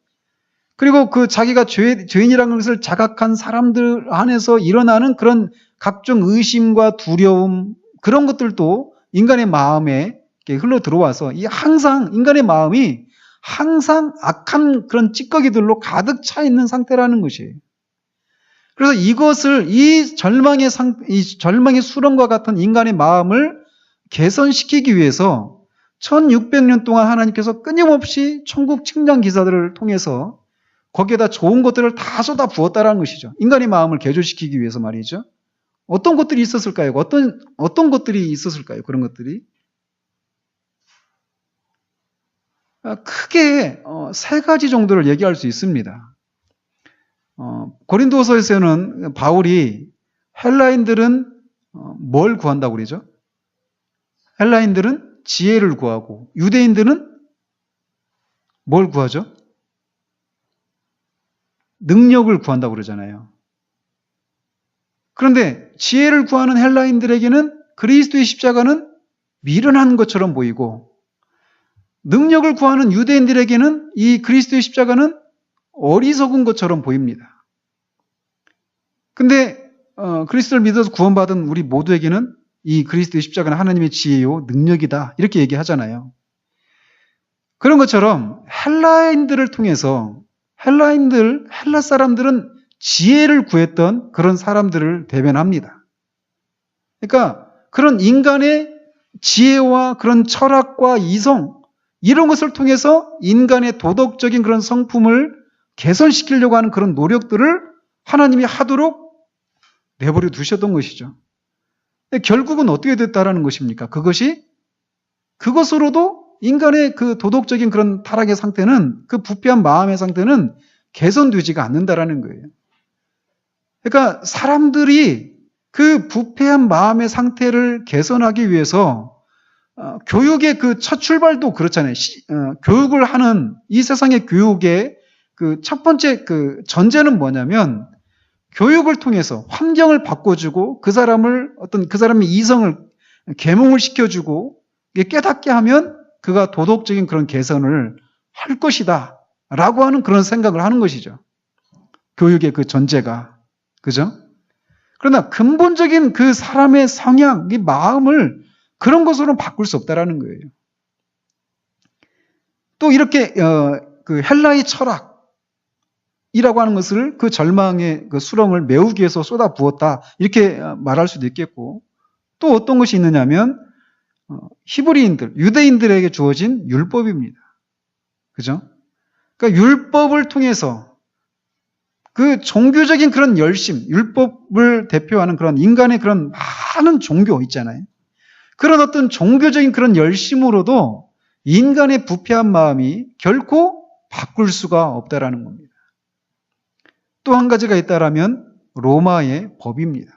Speaker 1: 그리고 그 자기가 죄인이라는 것을 자각한 사람들 안에서 일어나는 그런 각종 의심과 두려움, 그런 것들도 인간의 마음에 흘러 들어와서 항상 인간의 마음이 항상 악한 그런 찌꺼기들로 가득 차 있는 상태라는 것이에요. 그래서 이것을 이 절망의 수렁과 같은 인간의 마음을 개선시키기 위해서 1600년 동안 하나님께서 끊임없이 천국 측량 기사들을 통해서 거기에다 좋은 것들을 다 쏟아 부었다라는 것이죠. 인간의 마음을 개조시키기 위해서 말이죠. 어떤 것들이 있었을까요? 어떤 것들이 있었을까요? 그런 것들이 크게 세 가지 정도를 얘기할 수 있습니다. 고린도서에서는 바울이 헬라인들은 뭘 구한다고 그러죠? 헬라인들은 지혜를 구하고 유대인들은 뭘 구하죠? 능력을 구한다고 그러잖아요. 그런데 지혜를 구하는 헬라인들에게는 그리스도의 십자가는 미련한 것처럼 보이고, 능력을 구하는 유대인들에게는 이 그리스도의 십자가는 어리석은 것처럼 보입니다. 근데 그리스도를 믿어서 구원받은 우리 모두에게는 이 그리스도의 십자가는 하나님의 지혜요 능력이다, 이렇게 얘기하잖아요. 그런 것처럼 헬라인들을 통해서 헬라 사람들은 지혜를 구했던 그런 사람들을 대변합니다. 그러니까 그런 인간의 지혜와 그런 철학과 이성, 이런 것을 통해서 인간의 도덕적인 그런 성품을 개선시키려고 하는 그런 노력들을 하나님이 하도록 내버려 두셨던 것이죠. 결국은 어떻게 됐다라는 것입니까? 그것으로도 인간의 그 도덕적인 그런 타락의 상태는, 그 부패한 마음의 상태는 개선되지가 않는다라는 거예요. 그러니까 사람들이 그 부패한 마음의 상태를 개선하기 위해서 교육의 그 첫 출발도 그렇잖아요. 교육을 하는 이 세상의 교육의 그 첫 번째 그 전제는 뭐냐면, 교육을 통해서 환경을 바꿔주고 그 사람의 이성을 계몽을 시켜주고 깨닫게 하면 그가 도덕적인 그런 개선을 할 것이다 라고 하는 그런 생각을 하는 것이죠. 교육의 그 전제가. 그죠? 그러나 근본적인 그 사람의 성향, 이 마음을 그런 것으로는 바꿀 수 없다라는 거예요. 또 이렇게 그 헬라의 철학이라고 하는 것을 그 절망의 그 수렁을 메우기 위해서 쏟아 부었다, 이렇게 말할 수도 있겠고, 또 어떤 것이 있느냐면 히브리인들, 유대인들에게 주어진 율법입니다. 그죠? 그러니까 율법을 통해서 그 종교적인 그런 열심, 율법을 대표하는 그런 인간의 그런 많은 종교 있잖아요. 그런 어떤 종교적인 그런 열심으로도 인간의 부패한 마음이 결코 바꿀 수가 없다라는 겁니다. 또 한 가지가 있다라면 로마의 법입니다.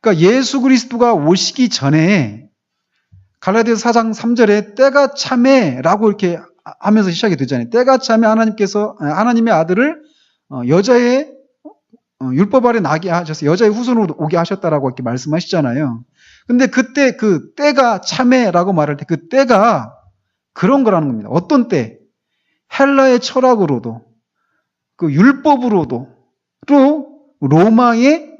Speaker 1: 그러니까 예수 그리스도가 오시기 전에 갈라디아서 4장 3절에 때가 참에라고 이렇게 하면서 시작이 되잖아요. 때가 참에 하나님의 아들을 여자의 율법 아래 나게 하셔서 여자의 후손으로 오게 하셨다라고 이렇게 말씀하시잖아요. 근데 그때 그 때가 참에라고 말할 때 그 때가 그런 거라는 겁니다. 어떤 때? 헬라의 철학으로도, 그 율법으로도, 또 로마의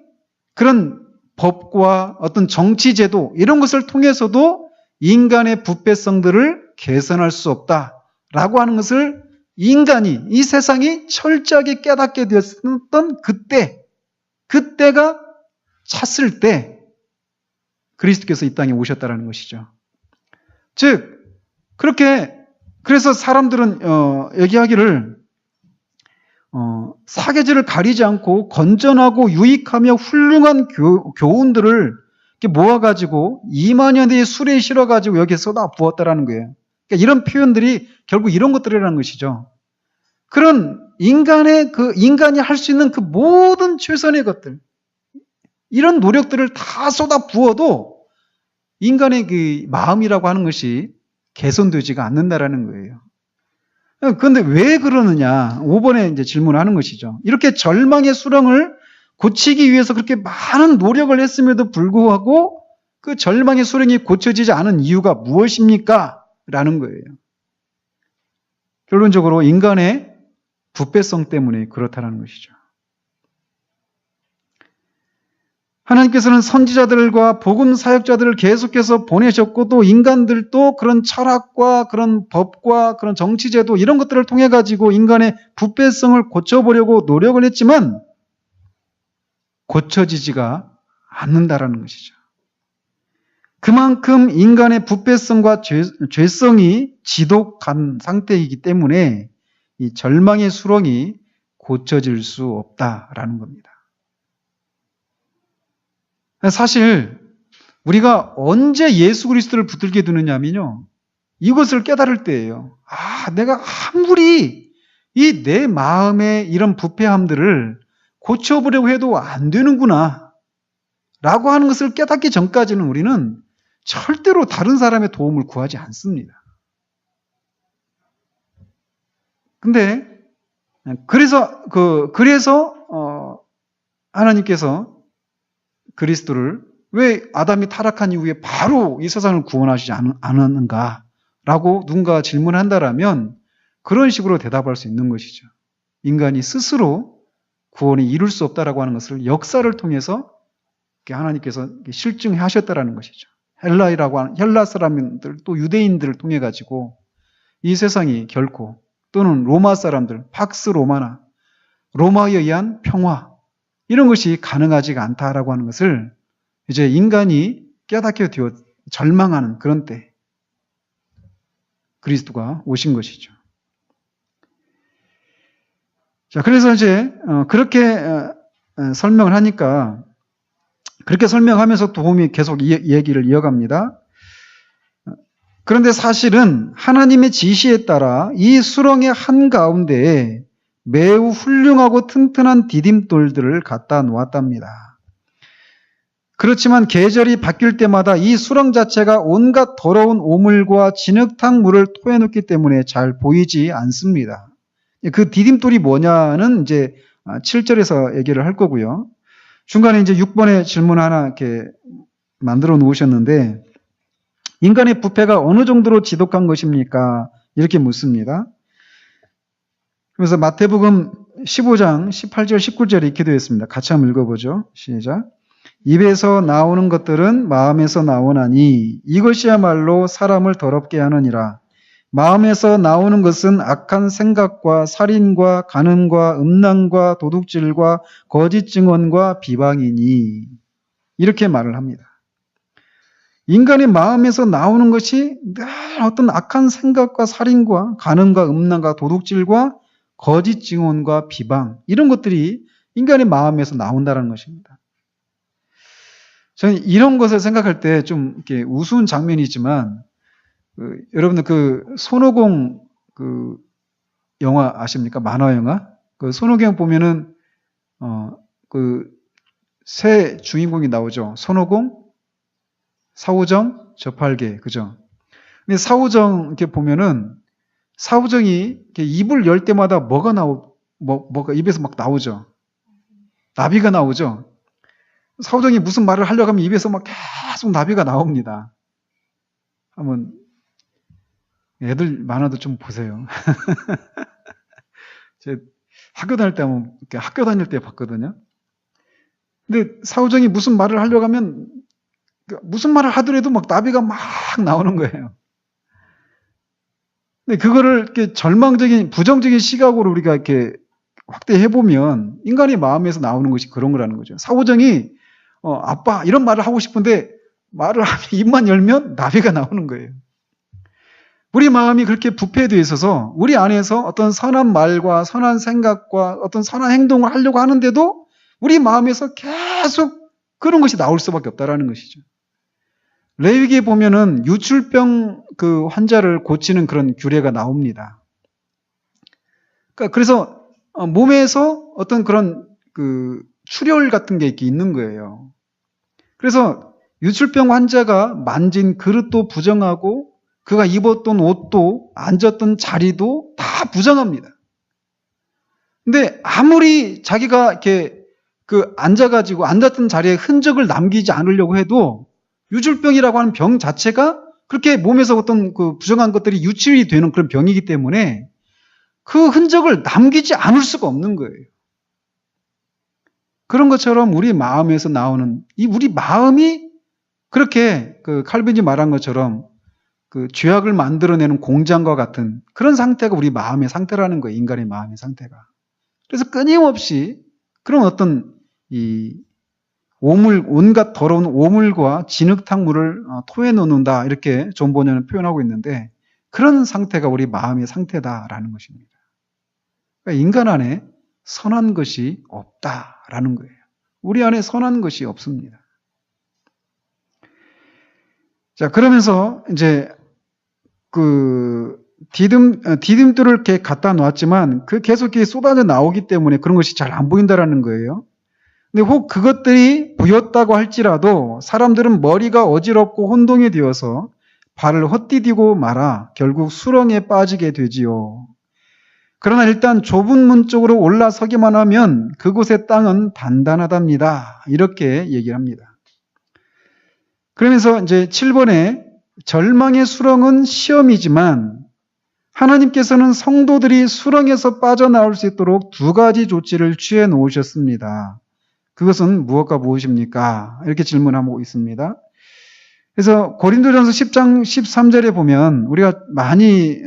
Speaker 1: 그런 법과 어떤 정치제도, 이런 것을 통해서도 인간의 부패성들을 개선할 수 없다라고 하는 것을 인간이, 이 세상이 철저하게 깨닫게 되었던 그때가 찼을 때 그리스도께서 이 땅에 오셨다라는 것이죠. 즉 그래서 사람들은 얘기하기를 사계절을 가리지 않고 건전하고 유익하며 훌륭한 교훈들을 이렇게 모아가지고 2만여 대의 술에 실어가지고 여기에 쏟아 부었다라는 거예요. 그러니까 이런 표현들이 결국 이런 것들이라는 것이죠. 그런 인간이 할 수 있는 그 모든 최선의 것들, 이런 노력들을 다 쏟아 부어도 인간의 그 마음이라고 하는 것이 개선되지가 않는다라는 거예요. 그런데 왜 그러느냐? 5번에 이제 질문하는 것이죠. 이렇게 절망의 수렁을 고치기 위해서 그렇게 많은 노력을 했음에도 불구하고 그 절망의 수렁이 고쳐지지 않은 이유가 무엇입니까? 라는 거예요. 결론적으로 인간의 부패성 때문에 그렇다는 것이죠. 하나님께서는 선지자들과 복음 사역자들을 계속해서 보내셨고 또 인간들도 그런 철학과 그런 법과 그런 정치제도 이런 것들을 통해 가지고 인간의 부패성을 고쳐보려고 노력을 했지만 고쳐지지가 않는다라는 것이죠. 그만큼 인간의 부패성과 죄성이 지독한 상태이기 때문에 이 절망의 수렁이 고쳐질 수 없다라는 겁니다. 사실 우리가 언제 예수 그리스도를 붙들게 되느냐면요, 이것을 깨달을 때예요. 내가 아무리 이 내 마음의 이런 부패함들을 고쳐보려고 해도 안 되는구나 라고 하는 것을 깨닫기 전까지는 우리는 절대로 다른 사람의 도움을 구하지 않습니다. 근데 그래서 하나님께서 그리스도를 왜 아담이 타락한 이후에 바로 이 세상을 구원하시지 않았는가라고 누군가 질문한다라면 그런 식으로 대답할 수 있는 것이죠. 인간이 스스로 구원을 이룰 수 없다라고 하는 것을 역사를 통해서 하나님께서 실증하셨다라는 것이죠. 헬라 사람들 또 유대인들을 통해 가지고 이 세상이 결코 또는 로마 사람들, 팍스 로마나 로마에 의한 평화 이런 것이 가능하지가 않다라고 하는 것을 이제 인간이 깨닫게 되어 절망하는 그런 때 그리스도가 오신 것이죠. 자, 그래서 이제 그렇게 설명을 하니까 그렇게 설명하면서 도움이 계속 얘기를 이어갑니다. 그런데 사실은 하나님의 지시에 따라 이 수렁의 한가운데에 매우 훌륭하고 튼튼한 디딤돌들을 갖다 놓았답니다. 그렇지만 계절이 바뀔 때마다 이 수렁 자체가 온갖 더러운 오물과 진흙탕 물을 토해놓기 때문에 잘 보이지 않습니다. 그 디딤돌이 뭐냐는 이제 7절에서 얘기를 할 거고요. 중간에 이제 6번의 질문 하나 이렇게 만들어 놓으셨는데, 인간의 부패가 어느 정도로 지독한 것입니까? 이렇게 묻습니다. 그래서 마태복음 15장 18절 19절에 이렇게 되어 있습니다. 같이 한번 읽어보죠. 시작. 입에서 나오는 것들은 마음에서 나오나니 이것이야말로 사람을 더럽게 하느니라. 마음에서 나오는 것은 악한 생각과 살인과 간음과 음란과 도둑질과 거짓 증언과 비방이니, 이렇게 말을 합니다. 인간의 마음에서 나오는 것이 늘 어떤 악한 생각과 살인과 간음과 음란과 도둑질과 거짓 증언과 비방, 이런 것들이 인간의 마음에서 나온다는 것입니다. 저는 이런 것을 생각할 때 좀 이렇게 우스운 장면이지만, 여러분들 그 손오공 그 영화 아십니까? 만화 영화? 그 손오공 보면은 그 새 주인공이 나오죠. 손오공, 사오정, 저팔계, 그죠? 근데 사오정 이렇게 보면은 사오정이 이렇게 입을 열 때마다 뭐가 입에서 막 나오죠. 나비가 나오죠. 사오정이 무슨 말을 하려고 하면 입에서 막 계속 나비가 나옵니다. 한번 애들 만화도 좀 보세요. 제 학교 다닐 때 봤거든요. 근데 사오정이 무슨 말을 하려고 하면 무슨 말을 하더라도 막 나비가 막 나오는 거예요. 근데 그거를 이렇게 부정적인 시각으로 우리가 이렇게 확대해 보면 인간의 마음에서 나오는 것이 그런 거라는 거죠. 사오정이 아빠 이런 말을 하고 싶은데 말을 하면 입만 열면 나비가 나오는 거예요. 우리 마음이 그렇게 부패되어 있어서 우리 안에서 어떤 선한 말과 선한 생각과 어떤 선한 행동을 하려고 하는데도 우리 마음에서 계속 그런 것이 나올 수밖에 없다라는 것이죠. 레위기에 보면은 유출병 그 환자를 고치는 그런 규례가 나옵니다. 그러니까 그래서 몸에서 어떤 그런 그 출혈 같은 게 이렇게 있는 거예요. 그래서 유출병 환자가 만진 그릇도 부정하고 그가 입었던 옷도 앉았던 자리도 다 부정합니다. 근데 아무리 자기가 이렇게 그 앉아가지고 앉았던 자리에 흔적을 남기지 않으려고 해도 유출병이라고 하는 병 자체가 그렇게 몸에서 어떤 그 부정한 것들이 유출이 되는 그런 병이기 때문에 그 흔적을 남기지 않을 수가 없는 거예요. 그런 것처럼 우리 마음에서 나오는 이 우리 마음이 그렇게 그 칼빈이 말한 것처럼 그 죄악을 만들어내는 공장과 같은 그런 상태가 우리 마음의 상태라는 거예요. 인간의 마음의 상태가. 그래서 끊임없이 그런 어떤 이 오물, 온갖 더러운 오물과 진흙탕물을 토해 놓는다. 이렇게 존 번연은 표현하고 있는데 그런 상태가 우리 마음의 상태다라는 것입니다. 그러니까 인간 안에 선한 것이 없다라는 거예요. 우리 안에 선한 것이 없습니다. 자, 그러면서 이제 그 디딤돌을 이렇게 갖다 놨지만 그 계속 이렇게 쏟아져 나오기 때문에 그런 것이 잘 안 보인다라는 거예요. 근데 혹 그것들이 보였다고 할지라도 사람들은 머리가 어지럽고 혼동이 되어서 발을 헛디디고 말아 결국 수렁에 빠지게 되지요. 그러나 일단 좁은 문 쪽으로 올라서기만 하면 그곳의 땅은 단단하답니다. 이렇게 얘기를 합니다. 그러면서 이제 7번에 절망의 수렁은 시험이지만 하나님께서는 성도들이 수렁에서 빠져나올 수 있도록 두 가지 조치를 취해 놓으셨습니다. 그것은 무엇과 무엇입니까? 이렇게 질문하고 있습니다. 그래서 고린도전서 10장 13절에 보면 우리가 많이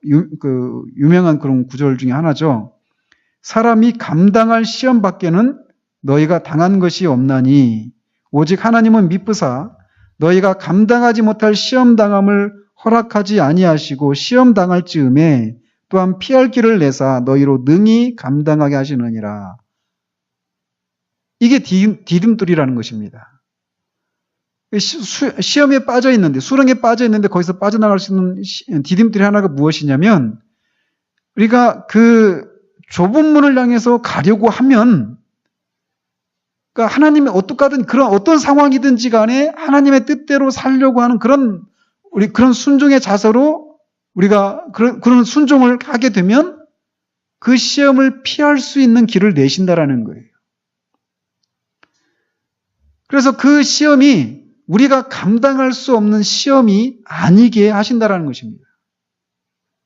Speaker 1: 유명한 그런 구절 중에 하나죠. 사람이 감당할 시험 밖에는 너희가 당한 것이 없나니 오직 하나님은 미쁘사 너희가 감당하지 못할 시험 당함을 허락하지 아니하시고 시험 당할 즈음에 또한 피할 길을 내사 너희로 능히 감당하게 하시느니라. 이게 디딤돌이라는 것입니다. 시험에 빠져 있는데, 수렁에 빠져 있는데 거기서 빠져나갈 수 있는 디딤돌이 하나가 무엇이냐면 우리가 그 좁은 문을 향해서 가려고 하면 그러니까 하나님의 어떻게든 그런 어떤 상황이든지 간에 하나님의 뜻대로 살려고 하는 그런 순종의 자세로 우리가 그런 순종을 하게 되면 그 시험을 피할 수 있는 길을 내신다라는 거예요. 그래서 그 시험이 우리가 감당할 수 없는 시험이 아니게 하신다라는 것입니다.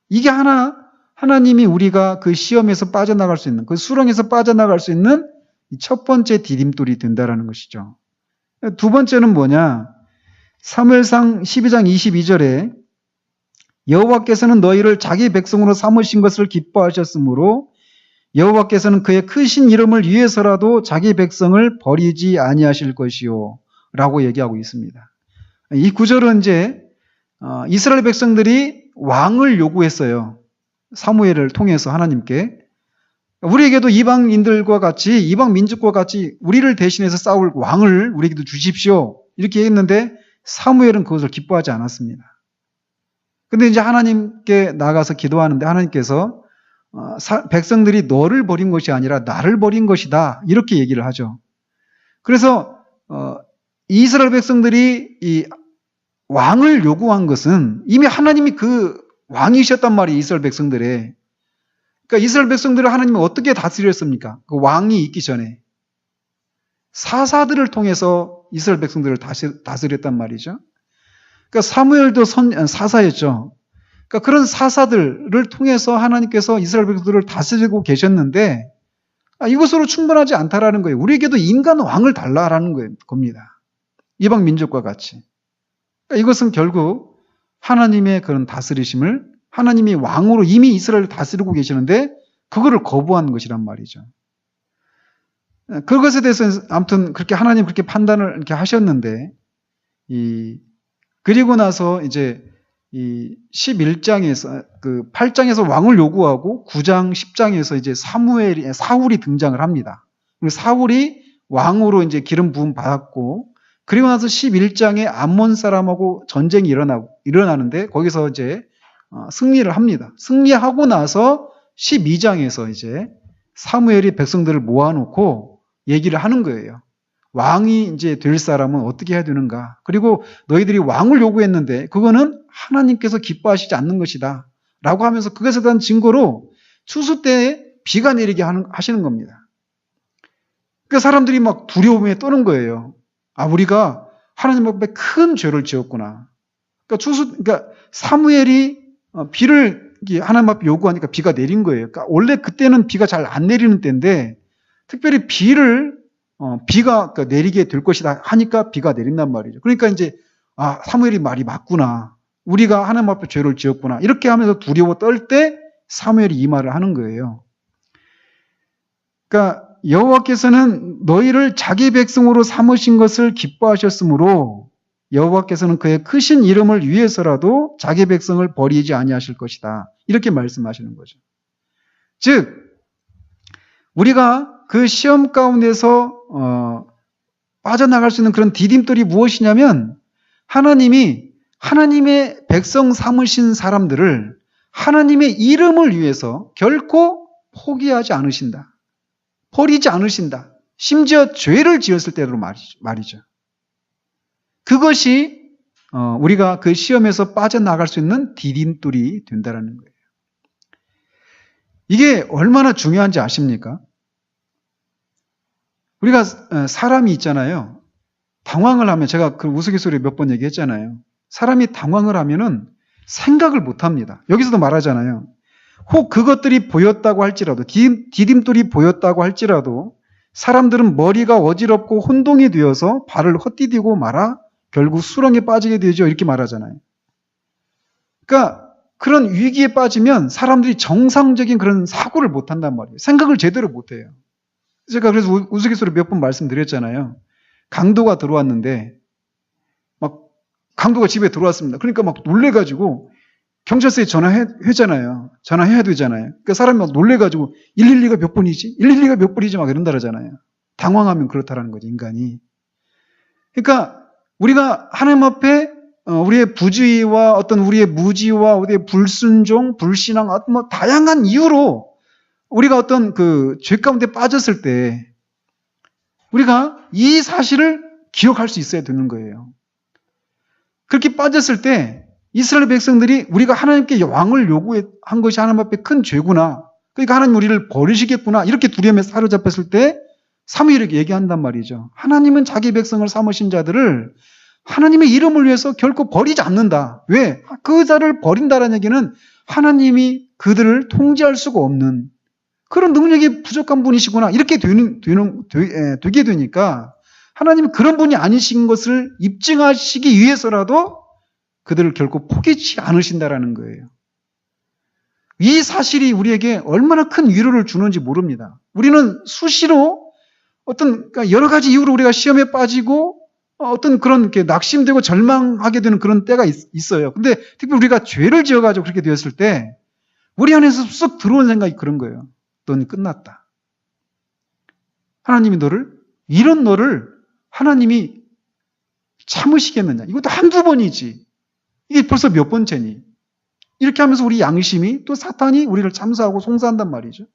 Speaker 1: 이게 하나님이 우리가 그 시험에서 빠져나갈 수 있는, 그 수렁에서 빠져나갈 수 있는 첫 번째 디딤돌이 된다라는 것이죠. 두 번째는 뭐냐? 사무엘상 12장 22절에 여호와께서는 너희를 자기 백성으로 삼으신 것을 기뻐하셨으므로 여호와께서는 그의 크신 이름을 위해서라도 자기 백성을 버리지 아니하실 것이요 라고 얘기하고 있습니다. 이 구절은 이제 이스라엘 백성들이 왕을 요구했어요. 사무엘을 통해서 하나님께 우리에게도 이방인들과 같이 이방 민족과 같이 우리를 대신해서 싸울 왕을 우리에게도 주십시오. 이렇게 했는데 사무엘은 그것을 기뻐하지 않았습니다. 근데 이제 하나님께 나가서 기도하는데 하나님께서 백성들이 너를 버린 것이 아니라 나를 버린 것이다. 이렇게 얘기를 하죠. 그래서 이스라엘 백성들이 이 왕을 요구한 것은 이미 하나님이 그 왕이셨단 말이에요. 이스라엘 백성들의. 그러니까 이스라엘 백성들을 하나님이 어떻게 다스렸습니까? 그 왕이 있기 전에. 사사들을 통해서 이스라엘 백성들을 다스렸단 말이죠. 그러니까 사무엘도 사사였죠. 그러니까 그런 사사들을 통해서 하나님께서 이스라엘 백성들을 다스리고 계셨는데 이것으로 충분하지 않다라는 거예요. 우리에게도 인간 왕을 달라라는 겁니다. 이방 민족과 같이. 그러니까 이것은 결국 하나님의 그런 다스리심을 하나님이 왕으로 이미 이스라엘을 다스리고 계시는데 그거를 거부한 것이란 말이죠. 그것에 대해서 아무튼 그렇게 하나님 그렇게 판단을 이렇게 하셨는데 그리고 나서 이제 이 11장에서 그 8장에서 왕을 요구하고 9장 10장에서 이제 사울이 등장을 합니다. 사울이 왕으로 이제 기름 부음 받았고, 그리고 나서 11장에 암몬 사람하고 전쟁이 일어나는데 거기서 이제 승리를 합니다. 승리하고 나서 12장에서 이제 사무엘이 백성들을 모아놓고 얘기를 하는 거예요. 왕이 이제 될 사람은 어떻게 해야 되는가? 그리고 너희들이 왕을 요구했는데 그거는 하나님께서 기뻐하시지 않는 것이다. 라고 하면서 그것에 대한 증거로 추수 때에 비가 내리게 하시는 겁니다. 그러니까 사람들이 막 두려움에 떠는 거예요. 아, 우리가 하나님 앞에 큰 죄를 지었구나. 그러니까 사무엘이 비를 하나님 앞에 요구하니까 비가 내린 거예요. 그러니까 원래 그때는 비가 잘 안 내리는 때인데 특별히 비가 내리게 될 것이다 하니까 비가 내린단 말이죠. 그러니까 이제 사무엘이 말이 맞구나. 우리가 하나님 앞에 죄를 지었구나. 이렇게 하면서 두려워 떨 때 사무엘이 이 말을 하는 거예요. 그러니까 여호와께서는 너희를 자기 백성으로 삼으신 것을 기뻐하셨으므로 여호와께서는 그의 크신 이름을 위해서라도 자기 백성을 버리지 아니하실 것이다. 이렇게 말씀하시는 거죠. 즉 우리가 그 시험 가운데서 빠져나갈 수 있는 그런 디딤돌이 무엇이냐면 하나님의 백성 삼으신 사람들을 하나님의 이름을 위해서 결코 포기하지 않으신다. 버리지 않으신다. 심지어 죄를 지었을 때로 말이죠. 그것이 우리가 그 시험에서 빠져나갈 수 있는 디딤돌이 된다는 거예요. 이게 얼마나 중요한지 아십니까? 우리가 사람이 있잖아요. 당황을 하면 제가 그 우스갯소리 몇 번 얘기했잖아요. 사람이 당황을 하면은 생각을 못 합니다. 여기서도 말하잖아요. 혹 그것들이 보였다고 할지라도 디딤돌이 보였다고 할지라도 사람들은 머리가 어지럽고 혼동이 되어서 발을 헛디디고 말아 결국 수렁에 빠지게 되죠. 이렇게 말하잖아요. 그러니까 그런 위기에 빠지면 사람들이 정상적인 그런 사고를 못 한단 말이에요. 생각을 제대로 못 해요. 제가 그래서 우스갯소리 몇 번 말씀드렸잖아요. 강도가 들어왔는데 강도가 집에 들어왔습니다. 그러니까 막 놀래가지고 경찰서에 전화했잖아요. 전화해야 되잖아요. 그러니까 사람이 막 놀래가지고 112가 몇 번이지? 112가 몇 번이지? 막 이런다 그러잖아요. 당황하면 그렇다라는 거죠, 인간이. 그러니까 우리가 하나님 앞에 우리의 부주의와 어떤 우리의 무지와 우리의 불순종, 불신앙, 뭐 다양한 이유로 우리가 어떤 그 죄 가운데 빠졌을 때 우리가 이 사실을 기억할 수 있어야 되는 거예요. 그렇게 빠졌을 때 이스라엘 백성들이 우리가 하나님께 왕을 요구한 것이 하나님 앞에 큰 죄구나. 그러니까 하나님 우리를 버리시겠구나. 이렇게 두려움에 사로잡혔을 때 사무엘에게 얘기한단 말이죠. 하나님은 자기 백성을 삼으신 자들을 하나님의 이름을 위해서 결코 버리지 않는다. 왜? 그 자를 버린다는 얘기는 하나님이 그들을 통제할 수가 없는 그런 능력이 부족한 분이시구나. 이렇게 되게 되니까 하나님은 그런 분이 아니신 것을 입증하시기 위해서라도 그들을 결코 포기치 않으신다라는 거예요. 이 사실이 우리에게 얼마나 큰 위로를 주는지 모릅니다. 우리는 수시로 그러니까 여러 가지 이유로 우리가 시험에 빠지고 어떤 그런 이렇게 낙심되고 절망하게 되는 그런 때가 있어요. 근데 특히 우리가 죄를 지어가지고 그렇게 되었을 때 우리 안에서 쑥 들어온 생각이 그런 거예요. 넌 끝났다. 하나님이 이런 너를 하나님이 참으시겠느냐. 이것도 한두 번이지. 이게 벌써 몇 번째니. 이렇게 하면서 우리 양심이 또 사탄이 우리를 참사하고 송사한단 말이죠.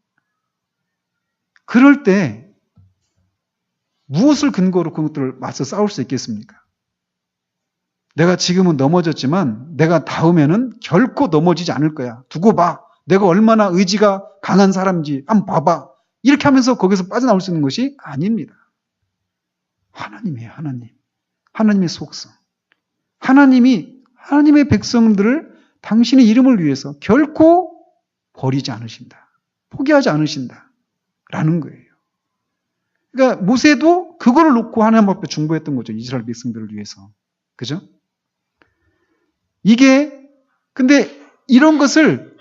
Speaker 1: 그럴 때 무엇을 근거로 그것들을 맞서 싸울 수 있겠습니까? 내가 지금은 넘어졌지만 내가 다음에는 결코 넘어지지 않을 거야. 두고 봐. 내가 얼마나 의지가 강한 사람인지 한번 봐봐. 이렇게 하면서 거기서 빠져나올 수 있는 것이 아닙니다. 하나님이에요. 하나님. 하나님의 속성. 하나님의 백성들을 당신의 이름을 위해서 결코 버리지 않으신다. 포기하지 않으신다. 라는 거예요. 그러니까 모세도 그거를 놓고 하나님 앞에 중보했던 거죠. 이스라엘 백성들을 위해서. 그죠? 근데 이런 것을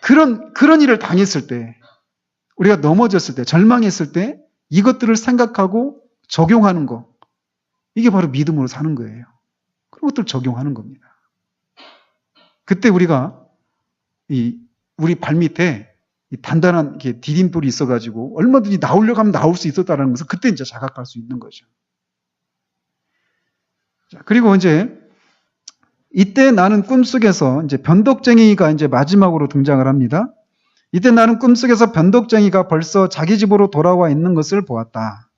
Speaker 1: 그런 일을 당했을 때 우리가 넘어졌을 때 절망했을 때 이것들을 생각하고 적용하는 거 이게 바로 믿음으로 사는 거예요. 그런 것들을 적용하는 겁니다. 그때 우리가 우리 발밑에 이 단단한 디딤돌이 있어가지고 얼마든지 나오려고 하면 나올 수 있었다는 것을 그때 이제 자각할 수 있는 거죠. 자, 그리고 이제 이때 나는 꿈속에서 이제 변덕쟁이가 이제 마지막으로 등장을 합니다. 이때 나는 꿈속에서 변덕쟁이가 벌써 자기 집으로 돌아와 있는 것을 보았다.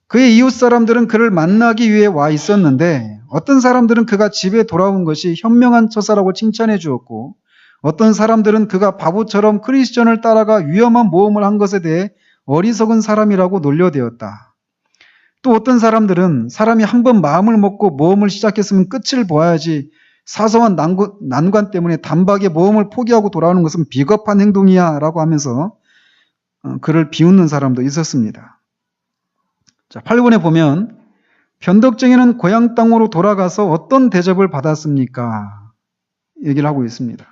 Speaker 1: 그의 이웃 사람들은 그를 만나기 위해 와 있었는데 어떤 사람들은 그가 집에 돌아온 것이 현명한 처사라고 칭찬해 주었고 어떤 사람들은 그가 바보처럼 크리스천을 따라가 위험한 모험을 한 것에 대해 어리석은 사람이라고 놀려대었다. 또 어떤 사람들은 사람이 한 번 마음을 먹고 모험을 시작했으면 끝을 보아야지 사소한 난관 때문에 단박에 모험을 포기하고 돌아오는 것은 비겁한 행동이야 라고 하면서 그를 비웃는 사람도 있었습니다. 자, 8번에 보면 변덕쟁이는 고향 땅으로 돌아가서 어떤 대접을 받았습니까? 얘기를 하고 있습니다.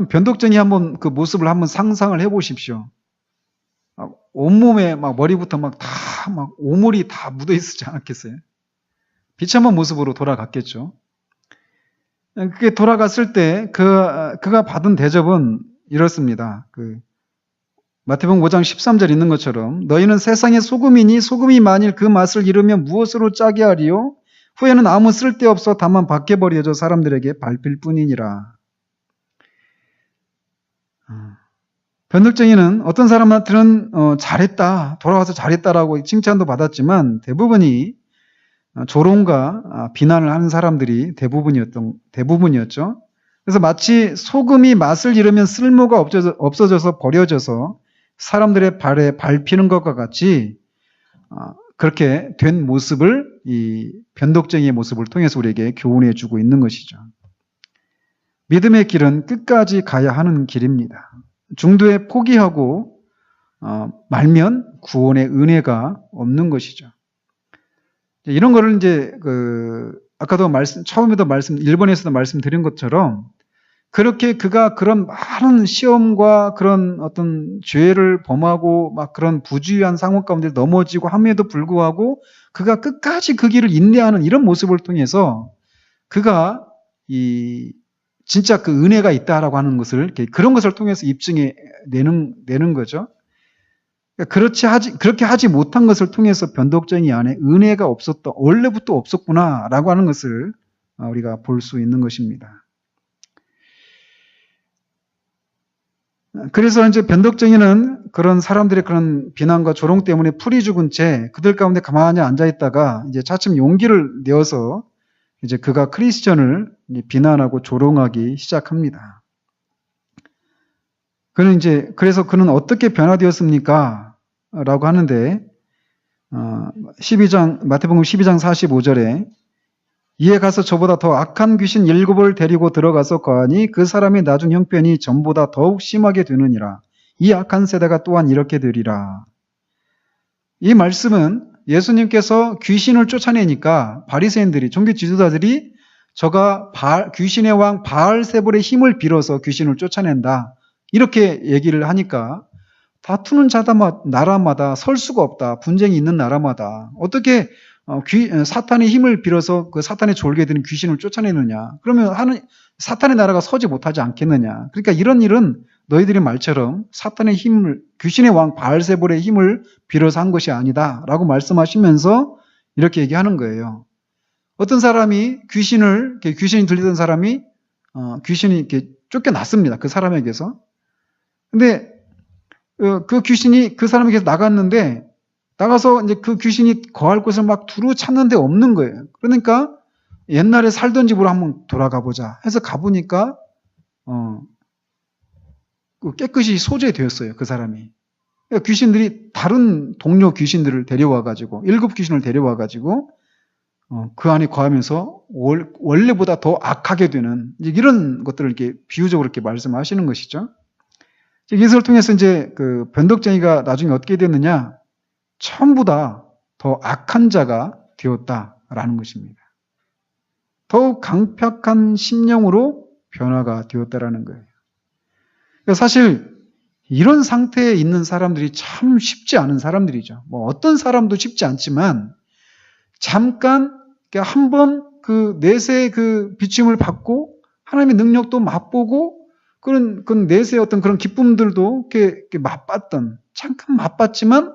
Speaker 1: 변덕쟁이 한번 그 모습을 한번 상상을 해보십시오. 온몸에 막 머리부터 막 오물이 다 묻어 있지 않았겠어요? 비참한 모습으로 돌아갔겠죠. 그게 돌아갔을 때 그가 받은 대접은 이렇습니다. 마태복음 5장 13절 있는 것처럼 너희는 세상의 소금이니 소금이 만일 그 맛을 잃으면 무엇으로 짜게 하리요? 후에는 아무 쓸데없어 다만 밖에 버려져 사람들에게 밟힐 뿐이니라. 변덕쟁이는 어떤 사람한테는 잘했다, 돌아와서 잘했다라고 칭찬도 받았지만 대부분이 조롱과 비난을 하는 사람들이 대부분이었죠. 그래서 마치 소금이 맛을 잃으면 쓸모가 없어져서 버려져서 사람들의 발에 밟히는 것과 같이 그렇게 된 모습을 이 변덕쟁이의 모습을 통해서 우리에게 교훈해 주고 있는 것이죠. 믿음의 길은 끝까지 가야 하는 길입니다. 중도에 포기하고 말면 구원의 은혜가 없는 것이죠. 이런 거를 이제 아까도 처음에도 1번에서도 말씀드린 것처럼 그렇게 그가 그런 많은 시험과 그런 어떤 죄를 범하고 막 그런 부주의한 상황 가운데 넘어지고 함에도 불구하고 그가 끝까지 그 길을 인내하는 이런 모습을 통해서 그가 진짜 그 은혜가 있다라고 하는 것을 그런 것을 통해서 입증해 내는 거죠. 그렇게 하지 못한 것을 통해서 변덕쟁이 안에 은혜가 원래부터 없었구나라고 하는 것을 우리가 볼 수 있는 것입니다. 그래서 이제 변덕쟁이는 그런 사람들의 그런 비난과 조롱 때문에 풀이 죽은 채 그들 가운데 가만히 앉아 있다가 이제 차츰 용기를 내어서 이제 그가 크리스천을 비난하고 조롱하기 시작합니다. 그래서 그는 어떻게 변화되었습니까? 라고 하는데, 마태복음 12장 45절에 이에 가서 저보다 더 악한 귀신 7을 데리고 들어가서 거하니 그 사람의 나중 형편이 전보다 더욱 심하게 되느니라. 이 악한 세대가 또한 이렇게 되리라. 이 말씀은 예수님께서 귀신을 쫓아내니까 바리새인들이 종교 지도자들이 저가 귀신의 왕 바알세불의 힘을 빌어서 귀신을 쫓아낸다. 이렇게 얘기를 하니까 다투는 나라마다 설 수가 없다. 분쟁이 있는 나라마다 어떻게 사탄의 힘을 빌어서 그 사탄의 졸게 되는 귀신을 쫓아내느냐. 그러면 사탄의 나라가 서지 못하지 않겠느냐. 그러니까 이런 일은 너희들의 말처럼 귀신의 왕 바알세불의 힘을 빌어서 한 것이 아니다. 라고 말씀하시면서 이렇게 얘기하는 거예요. 어떤 사람이 귀신이 들리던 사람이, 귀신이 이렇게 쫓겨났습니다. 그 사람에게서. 근데, 그 귀신이 그 사람에게서 나갔는데, 나가서 이제 그 귀신이 거할 곳을 막 두루 찾는데 없는 거예요. 그러니까 옛날에 살던 집으로 한번 돌아가 보자 해서 가보니까, 깨끗이 소재되었어요. 그 사람이. 그러니까 귀신들이 다른 동료 귀신들을 데려와가지고 7 귀신을 데려와가지고 그 안에 거하면서 원래보다 더 악하게 되는 이런 것들을 이렇게 비유적으로 이렇게 말씀하시는 것이죠. 이것을 통해서 이제 그 변덕쟁이가 나중에 어떻게 됐느냐? 전부 다 더 악한 자가 되었다라는 것입니다. 더욱 강팍한 심령으로 변화가 되었다라는 거예요. 사실 이런 상태에 있는 사람들이 참 쉽지 않은 사람들이죠. 어떤 사람도 쉽지 않지만 잠깐 한번 그 내세의 그 비침을 받고 하나님의 능력도 맛보고 그 내세의 어떤 그런 기쁨들도 이렇게 맛봤던, 잠깐 맛봤지만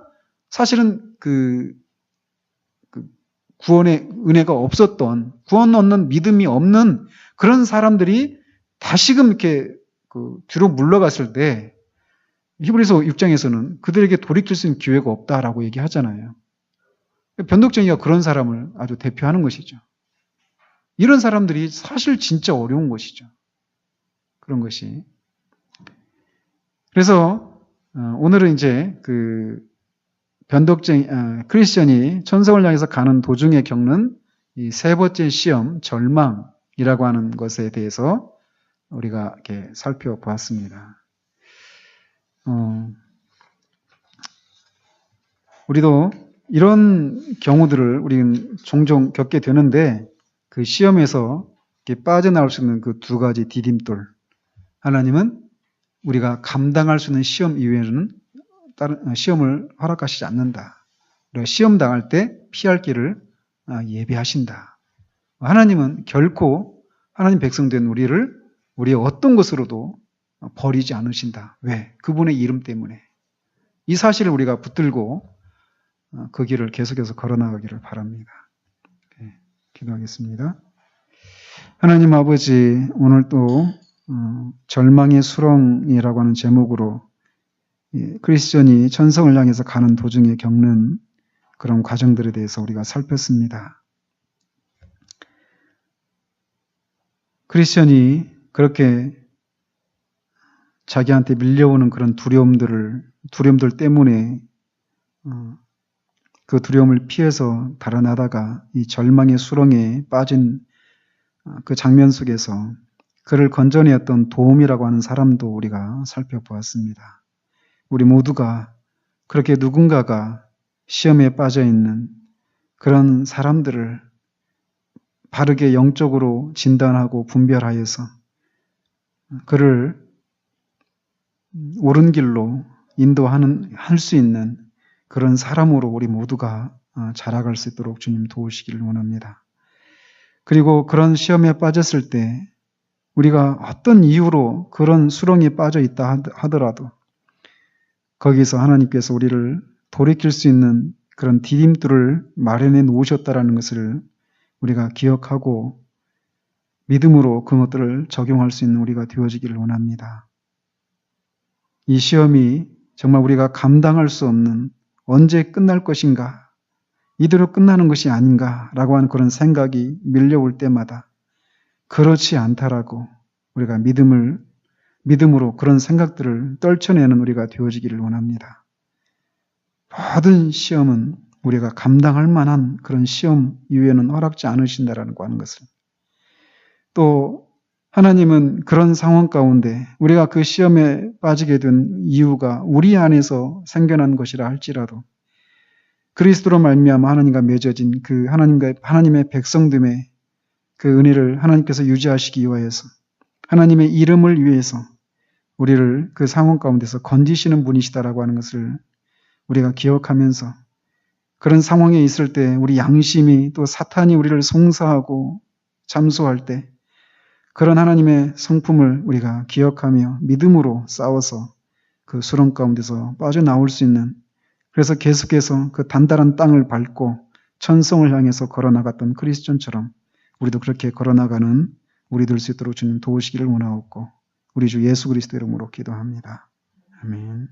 Speaker 1: 사실은 그 구원의 은혜가 없었던, 구원 얻는 믿음이 없는 그런 사람들이 다시금 이렇게 뒤로 물러갔을 때 히브리서 6장에서는 그들에게 돌이킬 수 있는 기회가 없다라고 얘기하잖아요. 변덕쟁이가 그런 사람을 아주 대표하는 것이죠. 이런 사람들이 사실 진짜 어려운 것이죠. 그런 것이. 그래서 오늘은 이제 크리스천이 천성을 향해서 가는 도중에 겪는 이 세 번째 시험, 절망이라고 하는 것에 대해서 우리가 이렇게 살펴보았습니다. 우리도 이런 경우들을 우리는 종종 겪게 되는데 그 시험에서 이렇게 빠져나올 수 있는 그 두 가지 디딤돌. 하나님은 우리가 감당할 수 있는 시험 이외에는 다른 시험을 허락하시지 않는다. 우리가 시험 당할 때 피할 길을 예비하신다. 하나님은 결코 하나님 백성된 우리의 어떤 것으로도 버리지 않으신다. 왜? 그분의 이름 때문에. 이 사실을 우리가 붙들고 그 길을 계속해서 걸어나가기를 바랍니다. 기도하겠습니다. 하나님 아버지, 오늘 또 절망의 수렁이라고 하는 제목으로 크리스천이 천성을 향해서 가는 도중에 겪는 그런 과정들에 대해서 우리가 살폈습니다. 크리스천이 그렇게 자기한테 밀려오는 그런 두려움들 때문에 그 두려움을 피해서 달아나다가 이 절망의 수렁에 빠진 그 장면 속에서 그를 건져내었던 도움이라고 하는 사람도 우리가 살펴보았습니다. 우리 모두가 그렇게 누군가가 시험에 빠져 있는 그런 사람들을 바르게 영적으로 진단하고 분별하여서 그를 옳은 길로 할 수 있는 그런 사람으로 우리 모두가 자라갈 수 있도록 주님 도우시기를 원합니다. 그리고 그런 시험에 빠졌을 때 우리가 어떤 이유로 그런 수렁에 빠져 있다 하더라도 거기서 하나님께서 우리를 돌이킬 수 있는 그런 디딤돌을 마련해 놓으셨다라는 것을 우리가 기억하고 믿음으로 그것들을 적용할 수 있는 우리가 되어지기를 원합니다. 이 시험이 정말 우리가 감당할 수 없는 언제 끝날 것인가, 이대로 끝나는 것이 아닌가라고 하는 그런 생각이 밀려올 때마다 그렇지 않다라고 우리가 믿음으로 그런 생각들을 떨쳐내는 우리가 되어지기를 원합니다. 모든 시험은 우리가 감당할 만한 그런 시험 이외에는 허락지 않으신다라는 거 하는 것을. 또 하나님은 그런 상황 가운데 우리가 그 시험에 빠지게 된 이유가 우리 안에서 생겨난 것이라 할지라도 그리스도로 말미암아 하나님과 맺어진 그 하나님의 백성됨의 그 은혜를 하나님께서 유지하시기 위하여서 하나님의 이름을 위해서 우리를 그 상황 가운데서 건지시는 분이시다라고 하는 것을 우리가 기억하면서 그런 상황에 있을 때 우리 양심이 또 사탄이 우리를 송사하고 잠수할 때 그런 하나님의 성품을 우리가 기억하며 믿음으로 싸워서 그 수렁 가운데서 빠져나올 수 있는, 그래서 계속해서 그 단단한 땅을 밟고 천성을 향해서 걸어나갔던 크리스천처럼 우리도 그렇게 걸어나가는 우리 될 수 있도록 주님 도우시기를 원하옵고 우리 주 예수 그리스도 이름으로 기도합니다. 아멘.